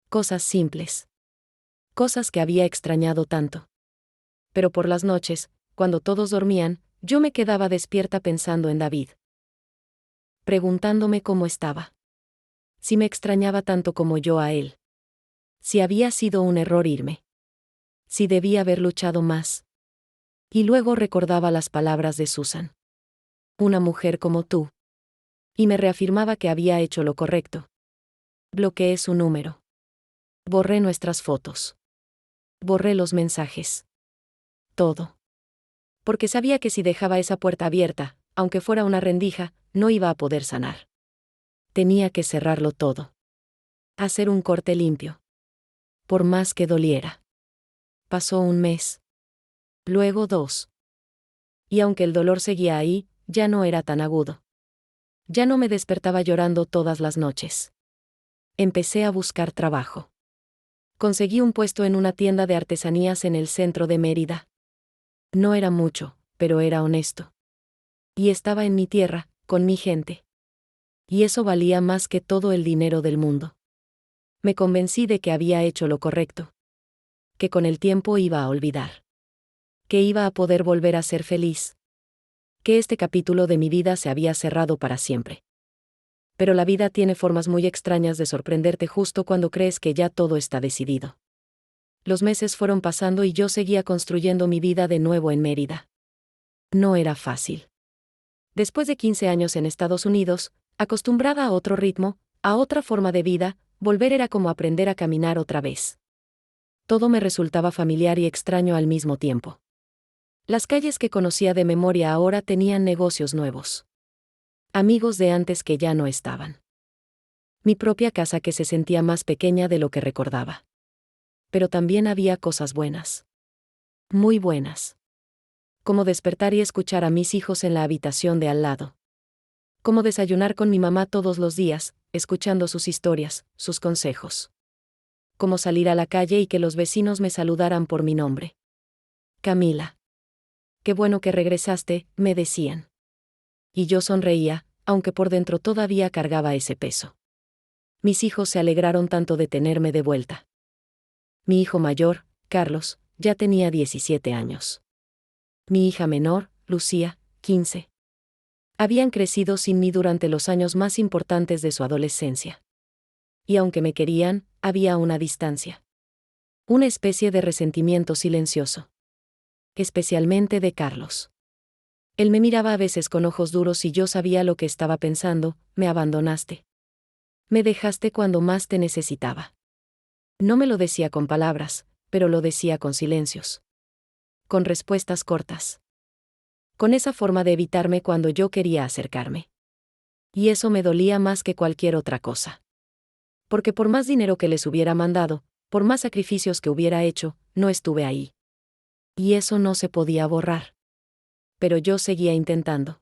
S1: Cosas simples. Cosas que había extrañado tanto. Pero por las noches, cuando todos dormían, yo me quedaba despierta pensando en David. Preguntándome cómo estaba. Si me extrañaba tanto como yo a él. Si había sido un error irme. Si debía haber luchado más. Y luego recordaba las palabras de Susan. Una mujer como tú. Y me reafirmaba que había hecho lo correcto. Bloqueé su número. Borré nuestras fotos. Borré los mensajes. Todo. Porque sabía que si dejaba esa puerta abierta, aunque fuera una rendija, no iba a poder sanar. Tenía que cerrarlo todo. Hacer un corte limpio. Por más que doliera. Pasó un mes. Luego 2. Y aunque el dolor seguía ahí, ya no era tan agudo. Ya no me despertaba llorando todas las noches. Empecé a buscar trabajo. Conseguí un puesto en una tienda de artesanías en el centro de Mérida. No era mucho, pero era honesto. Y estaba en mi tierra, con mi gente. Y eso valía más que todo el dinero del mundo. Me convencí de que había hecho lo correcto. Que con el tiempo iba a olvidar. Que iba a poder volver a ser feliz. Que este capítulo de mi vida se había cerrado para siempre. Pero la vida tiene formas muy extrañas de sorprenderte justo cuando crees que ya todo está decidido. Los meses fueron pasando y yo seguía construyendo mi vida de nuevo en Mérida. No era fácil. Después de 15 años en Estados Unidos, acostumbrada a otro ritmo, a otra forma de vida, volver era como aprender a caminar otra vez. Todo me resultaba familiar y extraño al mismo tiempo. Las calles que conocía de memoria ahora tenían negocios nuevos. Amigos de antes que ya no estaban. Mi propia casa que se sentía más pequeña de lo que recordaba. Pero también había cosas buenas. Muy buenas. Como despertar y escuchar a mis hijos en la habitación de al lado. Como desayunar con mi mamá todos los días, escuchando sus historias, sus consejos. Como salir a la calle y que los vecinos me saludaran por mi nombre. Camila. Qué bueno que regresaste, me decían. Y yo sonreía, aunque por dentro todavía cargaba ese peso. Mis hijos se alegraron tanto de tenerme de vuelta. Mi hijo mayor, Carlos, ya tenía 17 años. Mi hija menor, Lucía, 15. Habían crecido sin mí durante los años más importantes de su adolescencia. Y aunque me querían, había una distancia. Una especie de resentimiento silencioso. Especialmente de Carlos. Él me miraba a veces con ojos duros y yo sabía lo que estaba pensando: me abandonaste. Me dejaste cuando más te necesitaba. No me lo decía con palabras, pero lo decía con silencios. Con respuestas cortas. Con esa forma de evitarme cuando yo quería acercarme. Y eso me dolía más que cualquier otra cosa. Porque por más dinero que les hubiera mandado, por más sacrificios que hubiera hecho, no estuve ahí. Y eso no se podía borrar. Pero yo seguía intentando.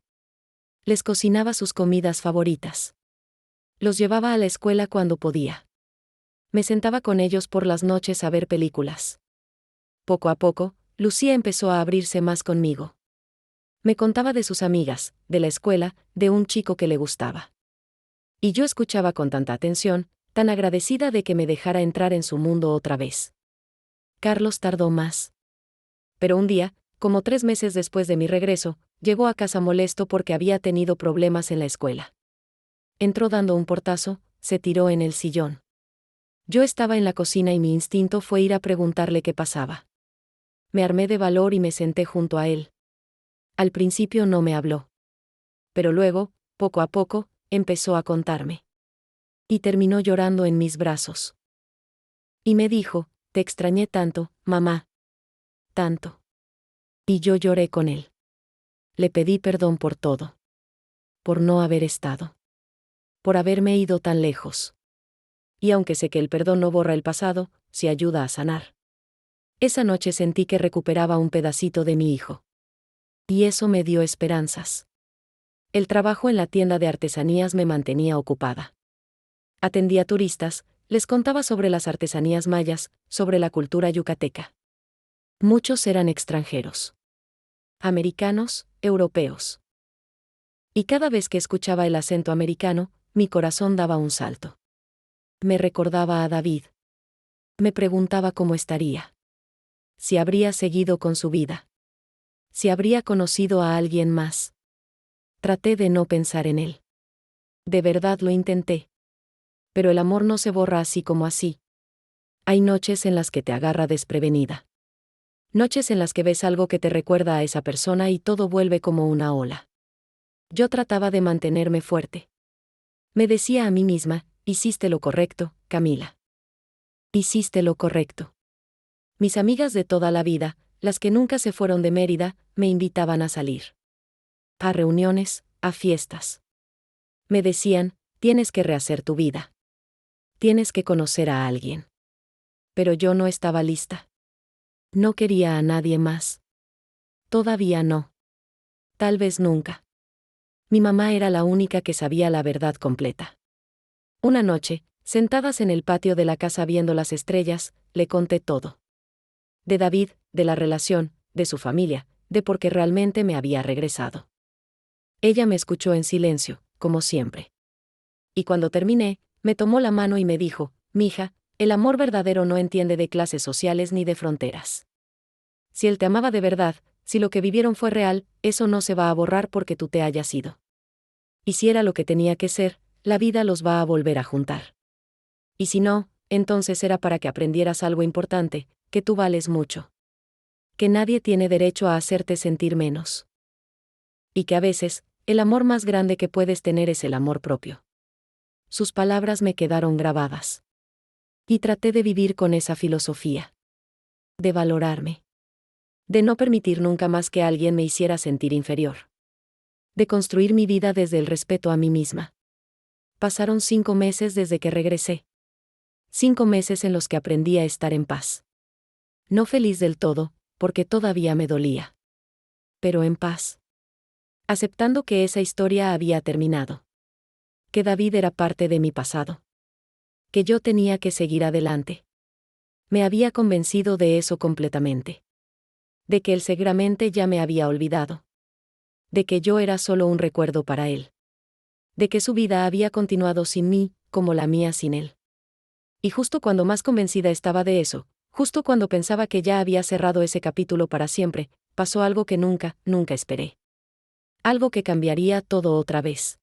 S1: Les cocinaba sus comidas favoritas. Los llevaba a la escuela cuando podía. Me sentaba con ellos por las noches a ver películas. Poco a poco, Lucía empezó a abrirse más conmigo. Me contaba de sus amigas, de la escuela, de un chico que le gustaba. Y yo escuchaba con tanta atención, tan agradecida de que me dejara entrar en su mundo otra vez. Carlos tardó más. Pero un día, como 3 meses después de mi regreso, llegó a casa molesto porque había tenido problemas en la escuela. Entró dando un portazo, se tiró en el sillón. Yo estaba en la cocina y mi instinto fue ir a preguntarle qué pasaba. Me armé de valor y me senté junto a él. Al principio no me habló. Pero luego, poco a poco, empezó a contarme. Y terminó llorando en mis brazos. Y me dijo: te extrañé tanto, mamá. Tanto. Y yo lloré con él. Le pedí perdón por todo. Por no haber estado. Por haberme ido tan lejos. Y aunque sé que el perdón no borra el pasado, sí ayuda a sanar. Esa noche sentí que recuperaba un pedacito de mi hijo. Y eso me dio esperanzas. El trabajo en la tienda de artesanías me mantenía ocupada. Atendía turistas, les contaba sobre las artesanías mayas, sobre la cultura yucateca. Muchos eran extranjeros. Americanos, europeos. Y cada vez que escuchaba el acento americano, mi corazón daba un salto. Me recordaba a David. Me preguntaba cómo estaría. Si habría seguido con su vida. Si habría conocido a alguien más. Traté de no pensar en él. De verdad lo intenté. Pero el amor no se borra así como así. Hay noches en las que te agarra desprevenida. Noches en las que ves algo que te recuerda a esa persona y todo vuelve como una ola. Yo trataba de mantenerme fuerte. Me decía a mí misma, hiciste lo correcto, Camila. Hiciste lo correcto. Mis amigas de toda la vida, las que nunca se fueron de Mérida, me invitaban a salir. A reuniones, a fiestas. Me decían, tienes que rehacer tu vida. Tienes que conocer a alguien. Pero yo no estaba lista. No quería a nadie más. Todavía no. Tal vez nunca. Mi mamá era la única que sabía la verdad completa. Una noche, sentadas en el patio de la casa viendo las estrellas, le conté todo. De David, de la relación, de su familia, de por qué realmente me había regresado. Ella me escuchó en silencio, como siempre. Y cuando terminé, me tomó la mano y me dijo, mija, el amor verdadero no entiende de clases sociales ni de fronteras. Si él te amaba de verdad, si lo que vivieron fue real, eso no se va a borrar porque tú te hayas ido. Y si era lo que tenía que ser, la vida los va a volver a juntar. Y si no, entonces era para que aprendieras algo importante, que tú vales mucho. Que nadie tiene derecho a hacerte sentir menos. Y que a veces, el amor más grande que puedes tener es el amor propio. Sus palabras me quedaron grabadas. Y traté de vivir con esa filosofía. De valorarme. De no permitir nunca más que alguien me hiciera sentir inferior. De construir mi vida desde el respeto a mí misma. Pasaron 5 meses desde que regresé. 5 meses en los que aprendí a estar en paz. No feliz del todo, porque todavía me dolía. Pero en paz. Aceptando que esa historia había terminado. Que David era parte de mi pasado. Que yo tenía que seguir adelante. Me había convencido de eso completamente. De que él seguramente ya me había olvidado. De que yo era solo un recuerdo para él. De que su vida había continuado sin mí, como la mía sin él. Y justo cuando más convencida estaba de eso, justo cuando pensaba que ya había cerrado ese capítulo para siempre, pasó algo que nunca, nunca esperé. Algo que cambiaría todo otra vez.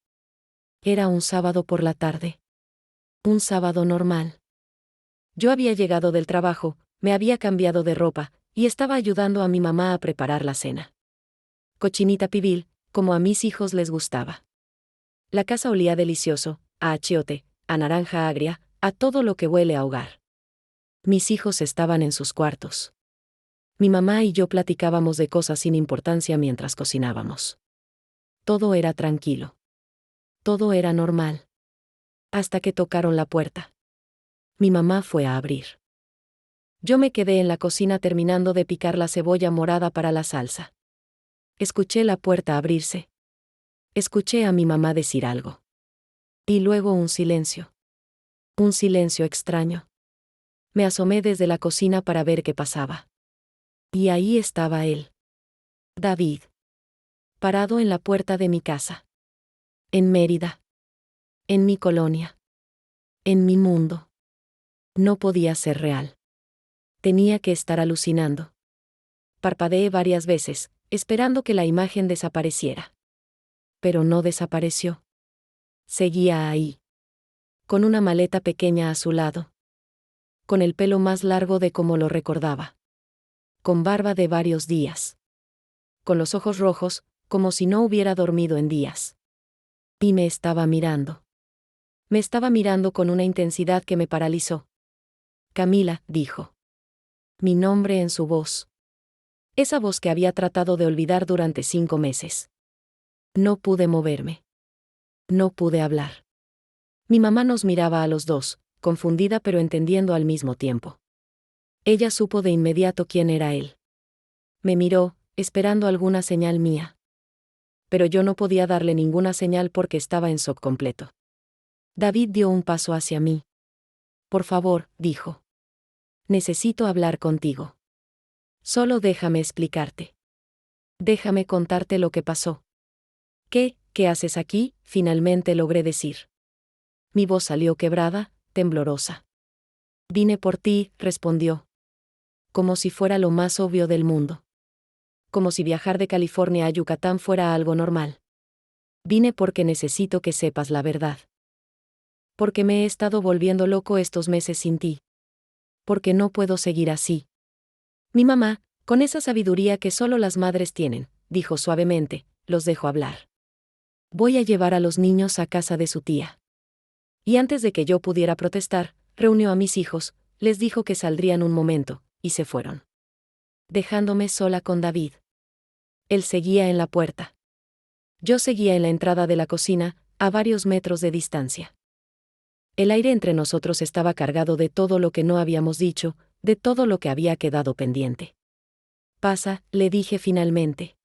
S1: Era un sábado por la tarde. Un sábado normal. Yo había llegado del trabajo, me había cambiado de ropa, y estaba ayudando a mi mamá a preparar la cena. Cochinita pibil, como a mis hijos les gustaba. La casa olía delicioso, a achiote, a naranja agria, a todo lo que huele a hogar. Mis hijos estaban en sus cuartos. Mi mamá y yo platicábamos de cosas sin importancia mientras cocinábamos. Todo era tranquilo. Todo era normal. Hasta que tocaron la puerta. Mi mamá fue a abrir. Yo me quedé en la cocina terminando de picar la cebolla morada para la salsa. Escuché la puerta abrirse. Escuché a mi mamá decir algo. Y luego un silencio. Un silencio extraño. Me asomé desde la cocina para ver qué pasaba. Y ahí estaba él. David. Parado en la puerta de mi casa. En Mérida. En mi colonia. En mi mundo. No podía ser real. Tenía que estar alucinando. Parpadeé varias veces, esperando que la imagen desapareciera. Pero no desapareció. Seguía ahí. Con una maleta pequeña a su lado. Con el pelo más largo de como lo recordaba. Con barba de varios días. Con los ojos rojos, como si no hubiera dormido en días. Y me estaba mirando. Me estaba mirando con una intensidad que me paralizó. Camila, dijo. Mi nombre en su voz. Esa voz que había tratado de olvidar durante 5 meses. No pude moverme. No pude hablar. Mi mamá nos miraba a los dos, confundida pero entendiendo al mismo tiempo. Ella supo de inmediato quién era él. Me miró, esperando alguna señal mía. pero yo no podía darle ninguna señal porque estaba en shock completo. David dio un paso hacia mí. Por favor, dijo. Necesito hablar contigo. Solo déjame explicarte. Déjame contarte lo que pasó. ¿Qué haces aquí?, finalmente logré decir. Mi voz salió quebrada, temblorosa. Vine por ti, respondió. Como si fuera lo más obvio del mundo. Como si viajar de California a Yucatán fuera algo normal. Vine porque necesito que sepas la verdad. Porque me he estado volviendo loco estos meses sin ti. Porque no puedo seguir así. Mi mamá, con esa sabiduría que solo las madres tienen, dijo suavemente, los dejo hablar. Voy a llevar a los niños a casa de su tía. Y antes de que yo pudiera protestar, reunió a mis hijos, les dijo que saldrían un momento, y se fueron. Dejándome sola con David. Él seguía en la puerta. Yo seguía en la entrada de la cocina, a varios metros de distancia. El aire entre nosotros estaba cargado de todo lo que no habíamos dicho, de todo lo que había quedado pendiente. Pasa, le dije finalmente.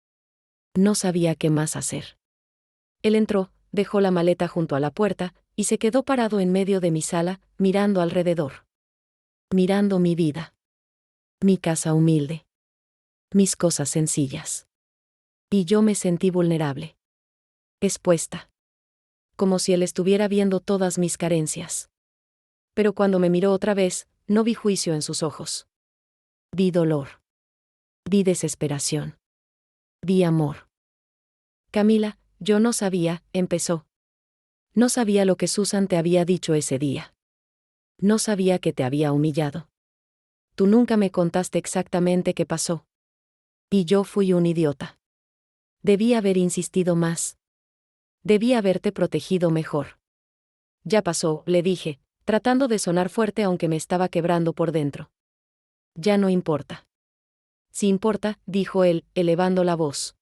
S1: No sabía qué más hacer. Él entró, dejó la maleta junto a la puerta, y se quedó parado en medio de mi sala, mirando alrededor. Mirando mi vida. Mi casa humilde. Mis cosas sencillas. Y yo me sentí vulnerable. Expuesta. Como si él estuviera viendo todas mis carencias. Pero cuando me miró otra vez, no vi juicio en sus ojos. Vi dolor. Vi desesperación. Vi amor. Camila, yo no sabía, empezó. No sabía lo que Susan te había dicho ese día. No sabía que te había humillado. Tú nunca me contaste exactamente qué pasó. Y yo fui un idiota. Debí haber insistido más. Debí haberte protegido mejor. Ya pasó, le dije, tratando de sonar fuerte aunque me estaba quebrando por dentro. Ya no importa. Sí importa, dijo él, elevando la voz.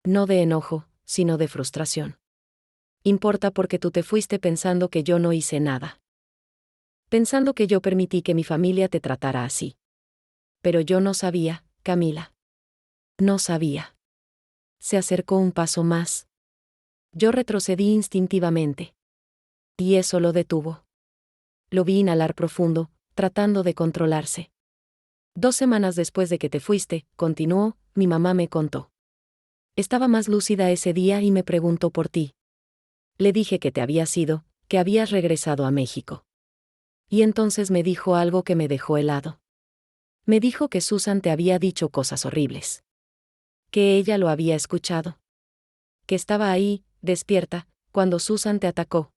S1: No de enojo, sino de frustración. Importa porque tú te fuiste pensando que yo no hice nada. Pensando que yo permití que mi familia te tratara así. Pero yo no sabía, Camila. No sabía. Se acercó un paso más. Yo retrocedí instintivamente. Y eso lo detuvo. Lo vi inhalar profundo, tratando de controlarse. 2 semanas después de que te fuiste, continuó, mi mamá me contó. Estaba más lúcida ese día y me preguntó por ti. Le dije que te habías ido, que habías regresado a México. Y entonces me dijo algo que me dejó helado. Me dijo que Susan te había dicho cosas horribles. Que ella lo había escuchado. Que estaba ahí, despierta, cuando Susan te atacó.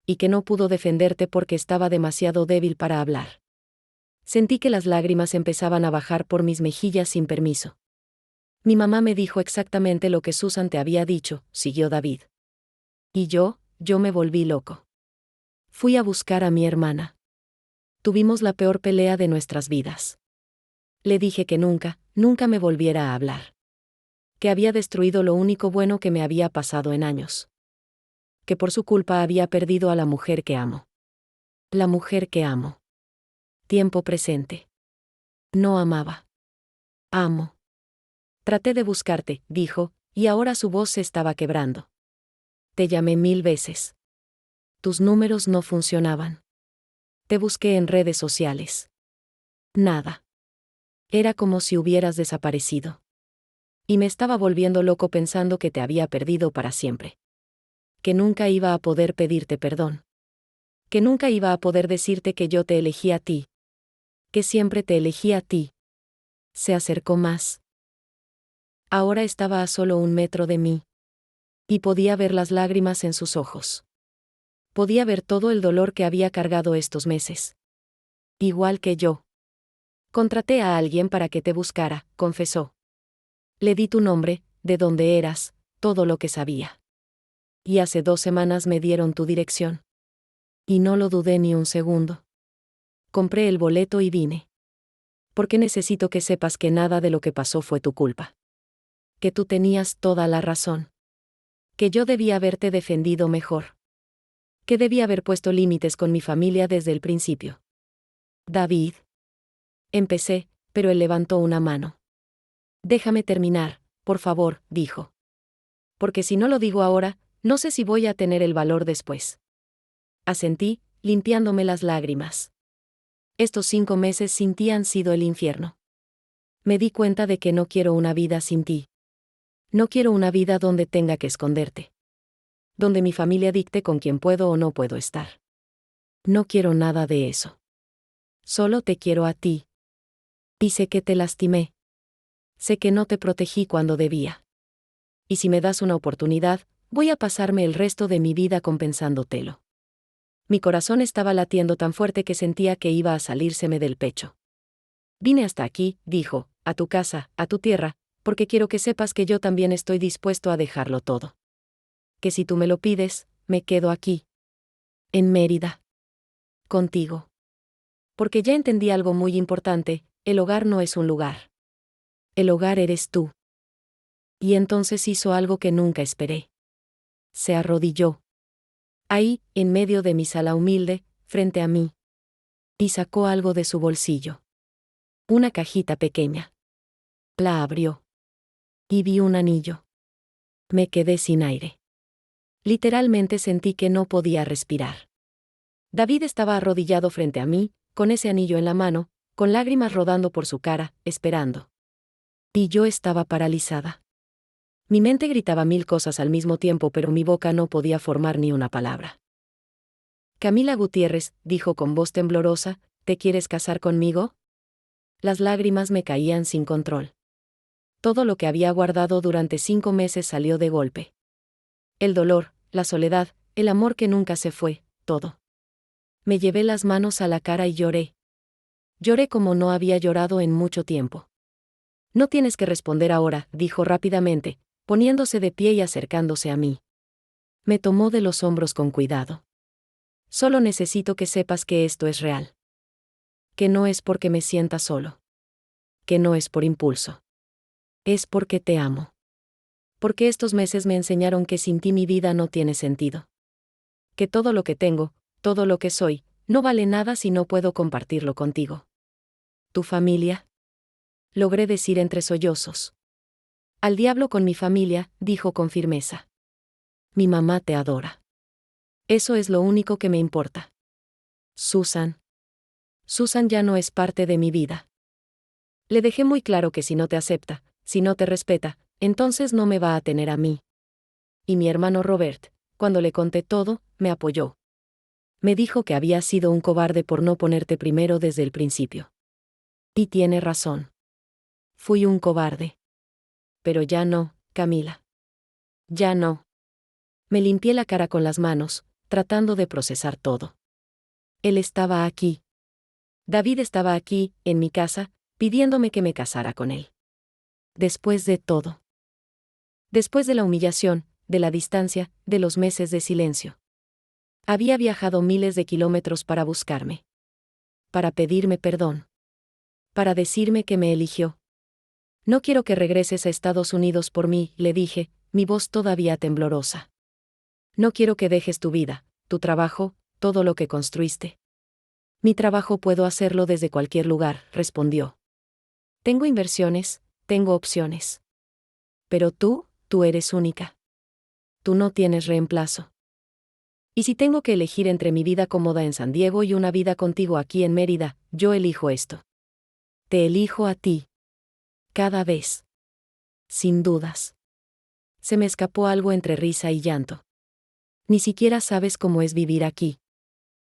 S1: Y que no pudo defenderte porque estaba demasiado débil para hablar. Sentí que las lágrimas empezaban a bajar por mis mejillas sin permiso. Mi mamá me dijo exactamente lo que Susan te había dicho, siguió David. Y yo me volví loco. Fui a buscar a mi hermana. Tuvimos la peor pelea de nuestras vidas. Le dije que nunca me volviera a hablar. Que había destruido lo único bueno que me había pasado en años. Que por su culpa había perdido a la mujer que amo. La mujer que amo. Tiempo presente. No amaba. Amo. Traté de buscarte, dijo, y ahora su voz se estaba quebrando. Te llamé 1000 veces. Tus números no funcionaban. Te busqué en redes sociales. Nada. Era como si hubieras desaparecido. Y me estaba volviendo loco pensando que te había perdido para siempre. Que nunca iba a poder pedirte perdón. Que nunca iba a poder decirte que yo te elegí a ti. Que siempre te elegí a ti. Se acercó más. Ahora estaba a solo 1 metro de mí. Y podía ver las lágrimas en sus ojos. Podía ver todo el dolor que había cargado estos meses. Igual que yo. Contraté a alguien para que te buscara, confesó. Le di tu nombre, de dónde eras, todo lo que sabía. Y hace 2 semanas me dieron tu dirección. Y no lo dudé ni un segundo. Compré el boleto y vine. Porque necesito que sepas que nada de lo que pasó fue tu culpa. Que tú tenías toda la razón. Que yo debía haberte defendido mejor. Que debía haber puesto límites con mi familia desde el principio. David. Empecé, pero él levantó una mano. Déjame terminar, por favor, dijo. porque si no lo digo ahora, no sé si voy a tener el valor después. Asentí, limpiándome las lágrimas. Estos 5 meses sin ti han sido el infierno. Me di cuenta de que no quiero una vida sin ti. No quiero una vida donde tenga que esconderte. Donde mi familia dicte con quién puedo o no puedo estar. No quiero nada de eso. Solo te quiero a ti. Y sé que te lastimé. Sé que no te protegí cuando debía. Y si me das una oportunidad, voy a pasarme el resto de mi vida compensándotelo. Mi corazón estaba latiendo tan fuerte que sentía que iba a salírseme del pecho. Vine hasta aquí, dijo, a tu casa, a tu tierra, porque quiero que sepas que yo también estoy dispuesto a dejarlo todo. Que si tú me lo pides, me quedo aquí. En Mérida. Contigo. Porque ya entendí algo muy importante, el hogar no es un lugar. El hogar eres tú. Y entonces hizo algo que nunca esperé. Se arrodilló. Ahí, en medio de mi sala humilde, frente a mí. Y sacó algo de su bolsillo. Una cajita pequeña. La abrió. Y vi un anillo. Me quedé sin aire. Literalmente sentí que no podía respirar. David estaba arrodillado frente a mí, con ese anillo en la mano, con lágrimas rodando por su cara, esperando. Y yo estaba paralizada. Mi mente gritaba 1000 cosas al mismo tiempo, pero mi boca no podía formar ni una palabra. Camila Gutiérrez, dijo con voz temblorosa, ¿te quieres casar conmigo? Las lágrimas me caían sin control. Todo lo que había guardado durante 5 meses salió de golpe. El dolor, la soledad, el amor que nunca se fue, todo. Me llevé las manos a la cara y lloré. Lloré como no había llorado en mucho tiempo. No tienes que responder ahora, dijo rápidamente, poniéndose de pie y acercándose a mí. Me tomó de los hombros con cuidado. Solo necesito que sepas que esto es real. Que no es porque me sienta solo. Que no es por impulso. Es porque te amo. Porque estos meses me enseñaron que sin ti mi vida no tiene sentido. Que todo lo que tengo, todo lo que soy, no vale nada si no puedo compartirlo contigo. ¿Tu familia? Logré decir entre sollozos. Al diablo con mi familia, dijo con firmeza. Mi mamá te adora. Eso es lo único que me importa. Susan. Susan ya no es parte de mi vida. Le dejé muy claro que si no te acepta, si no te respeta, entonces no me va a tener a mí. Y mi hermano Robert, cuando le conté todo, me apoyó. Me dijo que había sido un cobarde por no ponerte primero desde el principio. Y tiene razón. Fui un cobarde. Pero ya no, Camila. Ya no. Me limpié la cara con las manos, tratando de procesar todo. Él estaba aquí. David estaba aquí, en mi casa, pidiéndome que me casara con él. Después de todo. Después de la humillación, de la distancia, de los meses de silencio. Había viajado miles de kilómetros para buscarme. Para pedirme perdón. Para decirme que me eligió. No quiero que regreses a Estados Unidos por mí, le dije, mi voz todavía temblorosa. No quiero que dejes tu vida, tu trabajo, todo lo que construiste. Mi trabajo puedo hacerlo desde cualquier lugar, respondió. Tengo inversiones, tengo opciones. Pero tú eres única. Tú no tienes reemplazo. Y si tengo que elegir entre mi vida cómoda en San Diego y una vida contigo aquí en Mérida, yo elijo esto. Te elijo a ti. Cada vez. Sin dudas. Se me escapó algo entre risa y llanto. Ni siquiera sabes cómo es vivir aquí.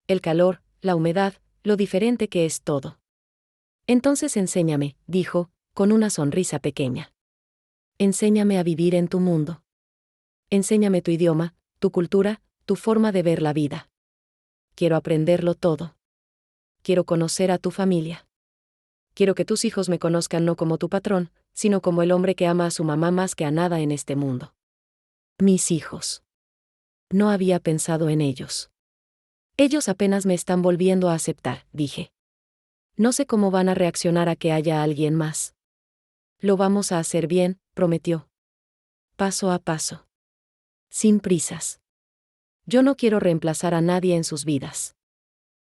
S1: El calor, la humedad, lo diferente que es todo. Entonces enséñame, dijo, con una sonrisa pequeña. Enséñame a vivir en tu mundo. Enséñame tu idioma, tu cultura, tu forma de ver la vida. Quiero aprenderlo todo. Quiero conocer a tu familia. Quiero que tus hijos me conozcan no como tu patrón, sino como el hombre que ama a su mamá más que a nada en este mundo. Mis hijos. No había pensado en ellos. Ellos apenas me están volviendo a aceptar, dije. No sé cómo van a reaccionar a que haya alguien más. Lo vamos a hacer bien, prometió. Paso a paso. Sin prisas. Yo no quiero reemplazar a nadie en sus vidas.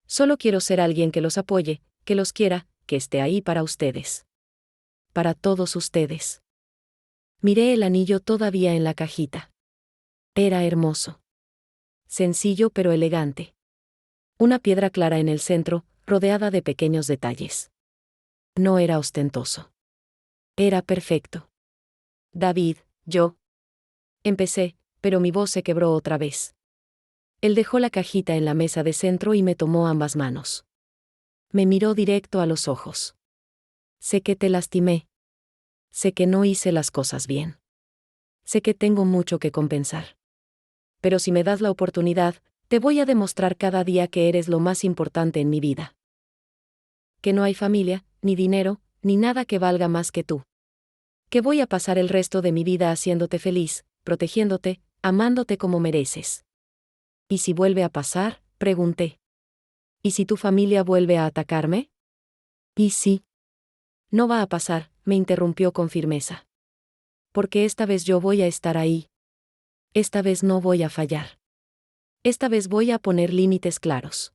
S1: Solo quiero ser alguien que los apoye, que los quiera, que esté ahí para ustedes. Para todos ustedes. Miré el anillo todavía en la cajita. Era hermoso. Sencillo pero elegante. Una piedra clara en el centro, rodeada de pequeños detalles. No era ostentoso. Era perfecto. David, yo. Empecé, pero mi voz se quebró otra vez. Él dejó la cajita en la mesa de centro y me tomó ambas manos. Me miró directo a los ojos. Sé que te lastimé. Sé que no hice las cosas bien. Sé que tengo mucho que compensar. Pero si me das la oportunidad, te voy a demostrar cada día que eres lo más importante en mi vida. Que no hay familia, ni dinero, ni nada que valga más que tú. Que voy a pasar el resto de mi vida haciéndote feliz, protegiéndote, amándote como mereces. ¿Y si vuelve a pasar?, pregunté. ¿Y si tu familia vuelve a atacarme? ¿Y si? No va a pasar, me interrumpió con firmeza. Porque esta vez yo voy a estar ahí. Esta vez no voy a fallar. Esta vez voy a poner límites claros.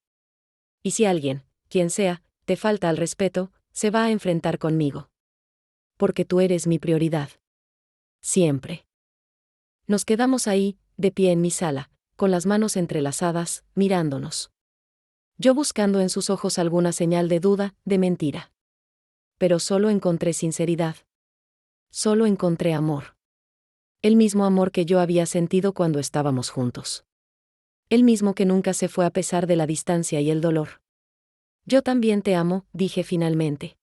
S1: Y si alguien, quien sea, te falta al respeto, se va a enfrentar conmigo. Porque tú eres mi prioridad. Siempre. Nos quedamos ahí, de pie en mi sala, con las manos entrelazadas, mirándonos. Yo buscando en sus ojos alguna señal de duda, de mentira. Pero solo encontré sinceridad. Solo encontré amor. El mismo amor que yo había sentido cuando estábamos juntos. El mismo que nunca se fue a pesar de la distancia y el dolor. Yo también te amo, dije finalmente.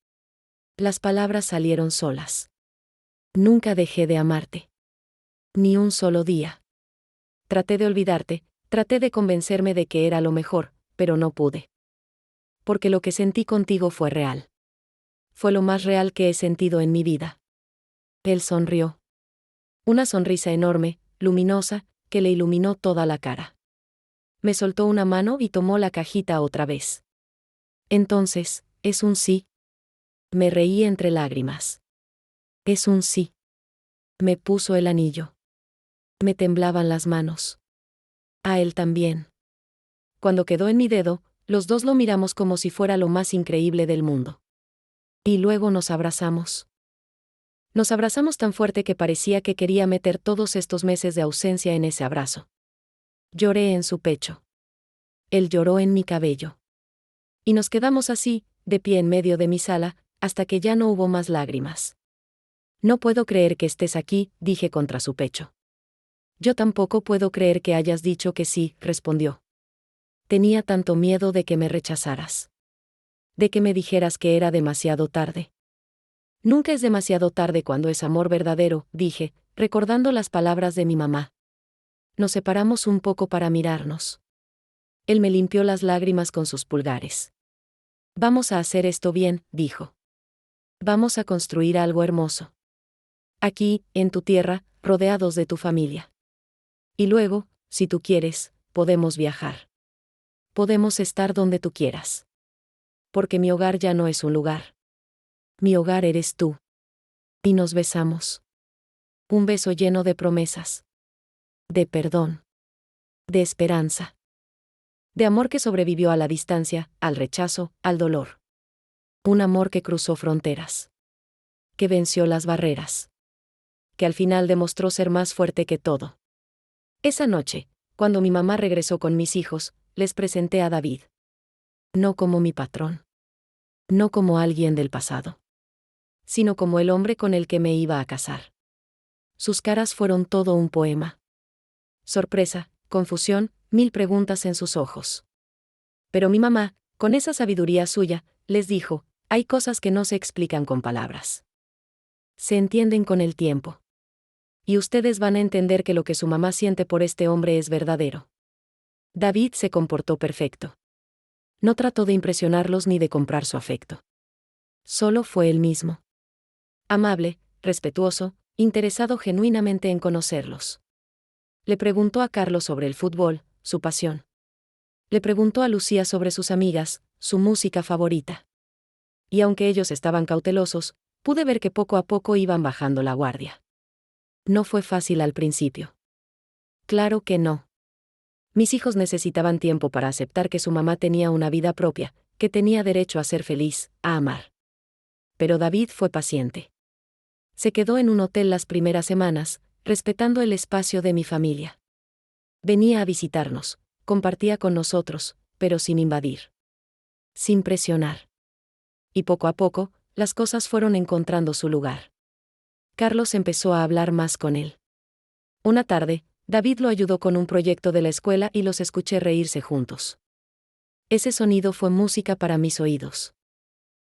S1: Las palabras salieron solas. Nunca dejé de amarte. Ni un solo día. Traté de olvidarte, traté de convencerme de que era lo mejor, pero no pude. Porque lo que sentí contigo fue real. Fue lo más real que he sentido en mi vida. Él sonrió. Una sonrisa enorme, luminosa, que le iluminó toda la cara. Me soltó una mano y tomó la cajita otra vez. Entonces, ¿es un sí? Me reí entre lágrimas. Es un sí. Me puso el anillo. Me temblaban las manos. A él también. Cuando quedó en mi dedo, los dos lo miramos como si fuera lo más increíble del mundo. Y luego nos abrazamos. Nos abrazamos tan fuerte que parecía que quería meter todos estos meses de ausencia en ese abrazo. Lloré en su pecho. Él lloró en mi cabello. Y nos quedamos así, de pie en medio de mi sala, hasta que ya no hubo más lágrimas. No puedo creer que estés aquí, dije contra su pecho. Yo tampoco puedo creer que hayas dicho que sí, respondió. Tenía tanto miedo de que me rechazaras. De que me dijeras que era demasiado tarde. Nunca es demasiado tarde cuando es amor verdadero, dije, recordando las palabras de mi mamá. Nos separamos un poco para mirarnos. Él me limpió las lágrimas con sus pulgares. Vamos a hacer esto bien, dijo. Vamos a construir algo hermoso. Aquí, en tu tierra, rodeados de tu familia. Y luego, si tú quieres, podemos viajar. Podemos estar donde tú quieras. Porque mi hogar ya no es un lugar. Mi hogar eres tú. Y nos besamos. Un beso lleno de promesas. De perdón. De esperanza. De amor que sobrevivió a la distancia, al rechazo, al dolor. Un amor que cruzó fronteras. Que venció las barreras. Que al final demostró ser más fuerte que todo. Esa noche, cuando mi mamá regresó con mis hijos, les presenté a David. No como mi patrón. No como alguien del pasado. Sino como el hombre con el que me iba a casar. Sus caras fueron todo un poema. Sorpresa, confusión, 1000 preguntas en sus ojos. Pero mi mamá, con esa sabiduría suya, les dijo, hay cosas que no se explican con palabras. Se entienden con el tiempo. Y ustedes van a entender que lo que su mamá siente por este hombre es verdadero. David se comportó perfecto. No trató de impresionarlos ni de comprar su afecto. Solo fue él mismo. Amable, respetuoso, interesado genuinamente en conocerlos. Le preguntó a Carlos sobre el fútbol, su pasión. Le preguntó a Lucía sobre sus amigas, su música favorita. Y aunque ellos estaban cautelosos, pude ver que poco a poco iban bajando la guardia. No fue fácil al principio. Claro que no. Mis hijos necesitaban tiempo para aceptar que su mamá tenía una vida propia, que tenía derecho a ser feliz, a amar. Pero David fue paciente. Se quedó en un hotel las primeras semanas, respetando el espacio de mi familia. Venía a visitarnos, compartía con nosotros, pero sin invadir. Sin presionar. Y poco a poco, las cosas fueron encontrando su lugar. Carlos empezó a hablar más con él. Una tarde, David lo ayudó con un proyecto de la escuela y los escuché reírse juntos. Ese sonido fue música para mis oídos.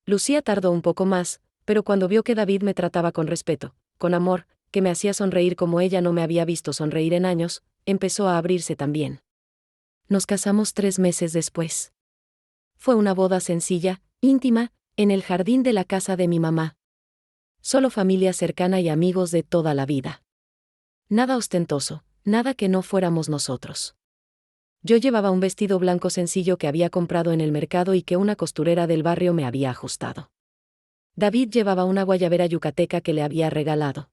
S1: Lucía tardó un poco más, pero cuando vio que David me trataba con respeto, con amor, que me hacía sonreír como ella no me había visto sonreír en años, empezó a abrirse también. Nos casamos 3 meses después. Fue una boda sencilla, íntima, en el jardín de la casa de mi mamá. Solo familia cercana y amigos de toda la vida. Nada ostentoso, nada que no fuéramos nosotros. Yo llevaba un vestido blanco sencillo que había comprado en el mercado y que una costurera del barrio me había ajustado. David llevaba una guayabera yucateca que le había regalado.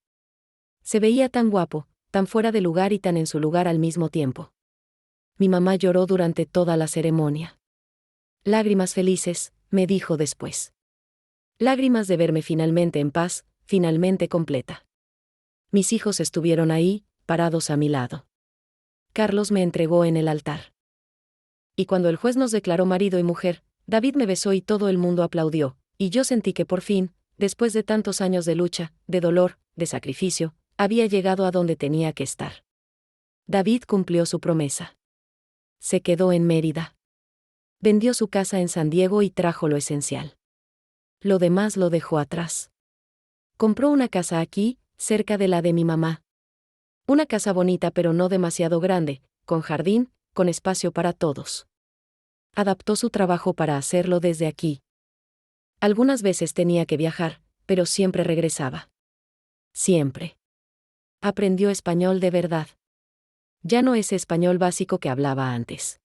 S1: Se veía tan guapo, tan fuera de lugar y tan en su lugar al mismo tiempo. Mi mamá lloró durante toda la ceremonia. Lágrimas felices, me dijo después. Lágrimas de verme finalmente en paz, finalmente completa. Mis hijos estuvieron ahí, parados a mi lado. Carlos me entregó en el altar. Y cuando el juez nos declaró marido y mujer, David me besó y todo el mundo aplaudió, y yo sentí que por fin, después de tantos años de lucha, de dolor, de sacrificio, había llegado a donde tenía que estar. David cumplió su promesa. Se quedó en Mérida. Vendió su casa en San Diego y trajo lo esencial. Lo demás lo dejó atrás. Compró una casa aquí, cerca de la de mi mamá. Una casa bonita pero no demasiado grande, con jardín, con espacio para todos. Adaptó su trabajo para hacerlo desde aquí. Algunas veces tenía que viajar, pero siempre regresaba. Siempre. Aprendió español de verdad. Ya no ese español básico que hablaba antes.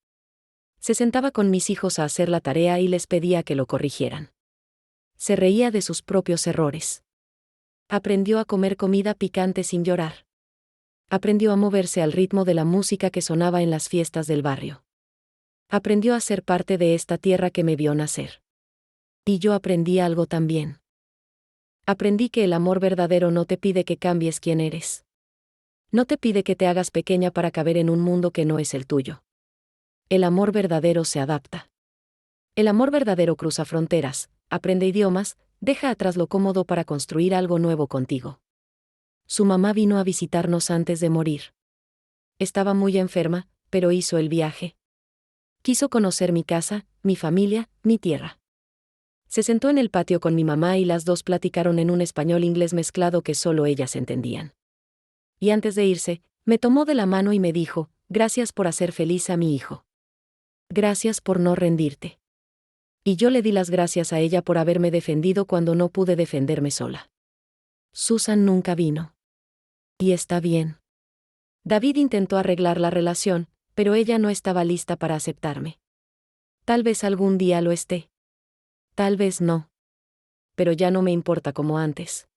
S1: Se sentaba con mis hijos a hacer la tarea y les pedía que lo corrigieran. Se reía de sus propios errores. Aprendió a comer comida picante sin llorar. Aprendió a moverse al ritmo de la música que sonaba en las fiestas del barrio. Aprendió a ser parte de esta tierra que me vio nacer. Y yo aprendí algo también. Aprendí que el amor verdadero no te pide que cambies quién eres. No te pide que te hagas pequeña para caber en un mundo que no es el tuyo. El amor verdadero se adapta. El amor verdadero cruza fronteras, aprende idiomas, deja atrás lo cómodo para construir algo nuevo contigo. Su mamá vino a visitarnos antes de morir. Estaba muy enferma, pero hizo el viaje. Quiso conocer mi casa, mi familia, mi tierra. Se sentó en el patio con mi mamá y las dos platicaron en un español-inglés mezclado que solo ellas entendían. Y antes de irse, me tomó de la mano y me dijo, gracias por hacer feliz a mi hijo. Gracias por no rendirte. Y yo le di las gracias a ella por haberme defendido cuando no pude defenderme sola. Susan nunca vino. Y está bien. David intentó arreglar la relación, pero ella no estaba lista para aceptarme. Tal vez algún día lo esté. Tal vez no. Pero ya no me importa como antes.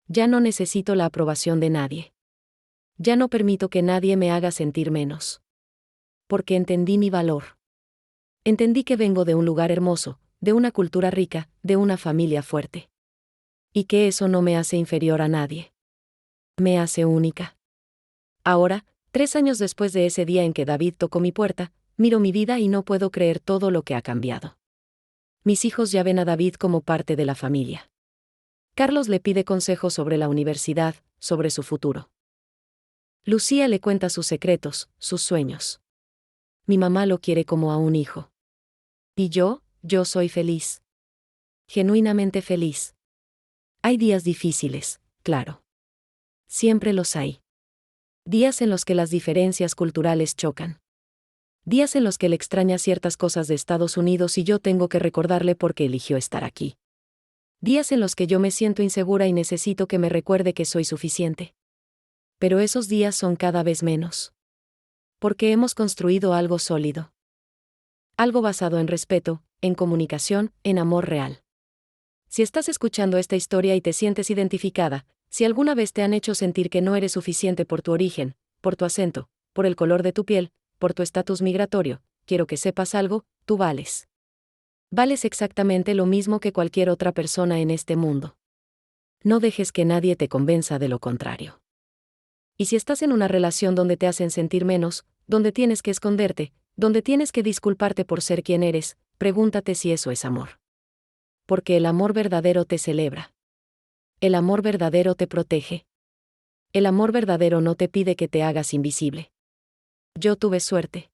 S1: Ya no necesito la aprobación de nadie. Ya no permito que nadie me haga sentir menos. Porque entendí mi valor. Entendí que vengo de un lugar hermoso, de una cultura rica, de una familia fuerte. Y que eso no me hace inferior a nadie. Me hace única. Ahora, 3 años después de ese día en que David tocó mi puerta, miro mi vida y no puedo creer todo lo que ha cambiado. Mis hijos ya ven a David como parte de la familia. Carlos le pide consejos sobre la universidad, sobre su futuro. Lucía le cuenta sus secretos, sus sueños. Mi mamá lo quiere como a un hijo. Y yo soy feliz. Genuinamente feliz. Hay días difíciles, claro. Siempre los hay. Días en los que las diferencias culturales chocan. Días en los que él extraña ciertas cosas de Estados Unidos y yo tengo que recordarle por qué eligió estar aquí. Días en los que yo me siento insegura y necesito que me recuerde que soy suficiente. Pero esos días son cada vez menos. Porque hemos construido algo sólido. Algo basado en respeto, en comunicación, en amor real. Si estás escuchando esta historia y te sientes identificada, si alguna vez te han hecho sentir que no eres suficiente por tu origen, por tu acento, por el color de tu piel, por tu estatus migratorio, quiero que sepas algo, tú vales. Vales exactamente lo mismo que cualquier otra persona en este mundo. No dejes que nadie te convenza de lo contrario. Y si estás en una relación donde te hacen sentir menos, donde tienes que esconderte, donde tienes que disculparte por ser quien eres, pregúntate si eso es amor. Porque el amor verdadero te celebra. El amor verdadero te protege. El amor verdadero no te pide que te hagas invisible. Yo tuve suerte.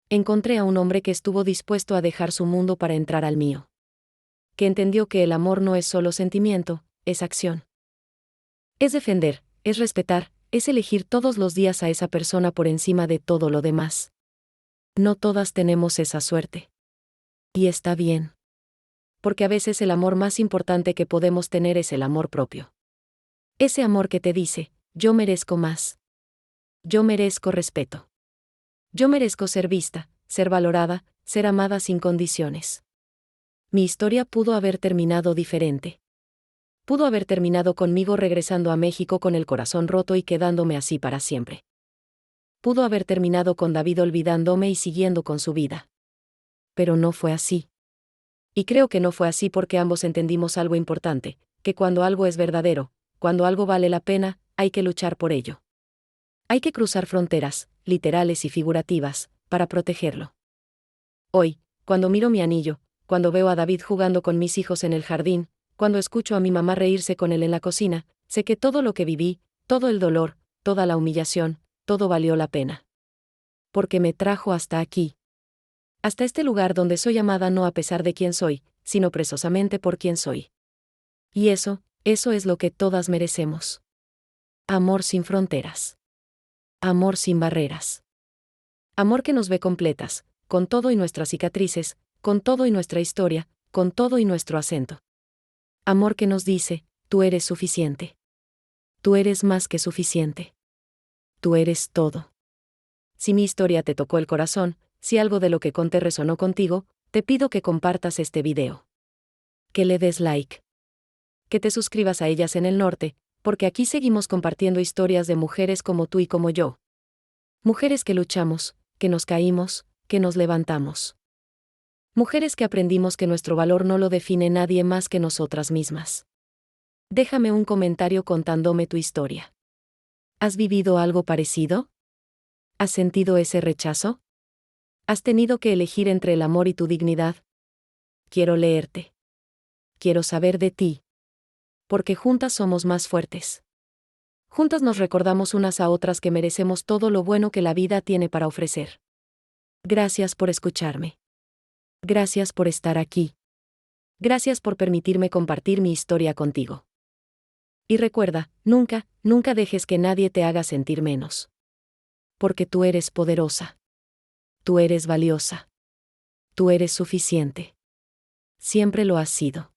S1: Encontré a un hombre que estuvo dispuesto a dejar su mundo para entrar al mío. Que entendió que el amor no es solo sentimiento, es acción. Es defender, es respetar, es elegir todos los días a esa persona por encima de todo lo demás. No todas tenemos esa suerte. Y está bien. Porque a veces el amor más importante que podemos tener es el amor propio. Ese amor que te dice, yo merezco más. Yo merezco respeto. Yo merezco ser vista, ser valorada, ser amada sin condiciones. Mi historia pudo haber terminado diferente. Pudo haber terminado conmigo regresando a México con el corazón roto y quedándome así para siempre. Pudo haber terminado con David olvidándome y siguiendo con su vida. Pero no fue así. Y creo que no fue así porque ambos entendimos algo importante, que cuando algo es verdadero, cuando algo vale la pena, hay que luchar por ello. Hay que cruzar fronteras, literales y figurativas, para protegerlo. Hoy, cuando miro mi anillo, cuando veo a David jugando con mis hijos en el jardín, cuando escucho a mi mamá reírse con él en la cocina, sé que todo lo que viví, todo el dolor, toda la humillación, todo valió la pena. Porque me trajo hasta aquí. Hasta este lugar donde soy amada no a pesar de quién soy, sino precisamente por quién soy. Y eso es lo que todas merecemos. Amor sin fronteras. Amor sin barreras. Amor que nos ve completas, con todo y nuestras cicatrices, con todo y nuestra historia, con todo y nuestro acento. Amor que nos dice, tú eres suficiente. Tú eres más que suficiente. Tú eres todo. Si mi historia te tocó el corazón, si algo de lo que conté resonó contigo, te pido que compartas este video. Que le des like. Que te suscribas a Ellas en el Norte, porque aquí seguimos compartiendo historias de mujeres como tú y como yo. Mujeres que luchamos, que nos caímos, que nos levantamos. Mujeres que aprendimos que nuestro valor no lo define nadie más que nosotras mismas. Déjame un comentario contándome tu historia. ¿Has vivido algo parecido? ¿Has sentido ese rechazo? ¿Has tenido que elegir entre el amor y tu dignidad? Quiero leerte. Quiero saber de ti. Porque juntas somos más fuertes. Juntas nos recordamos unas a otras que merecemos todo lo bueno que la vida tiene para ofrecer. Gracias por escucharme. Gracias por estar aquí. Gracias por permitirme compartir mi historia contigo. Y recuerda, nunca, nunca dejes que nadie te haga sentir menos. Porque tú eres poderosa. Tú eres valiosa. Tú eres suficiente. Siempre lo has sido.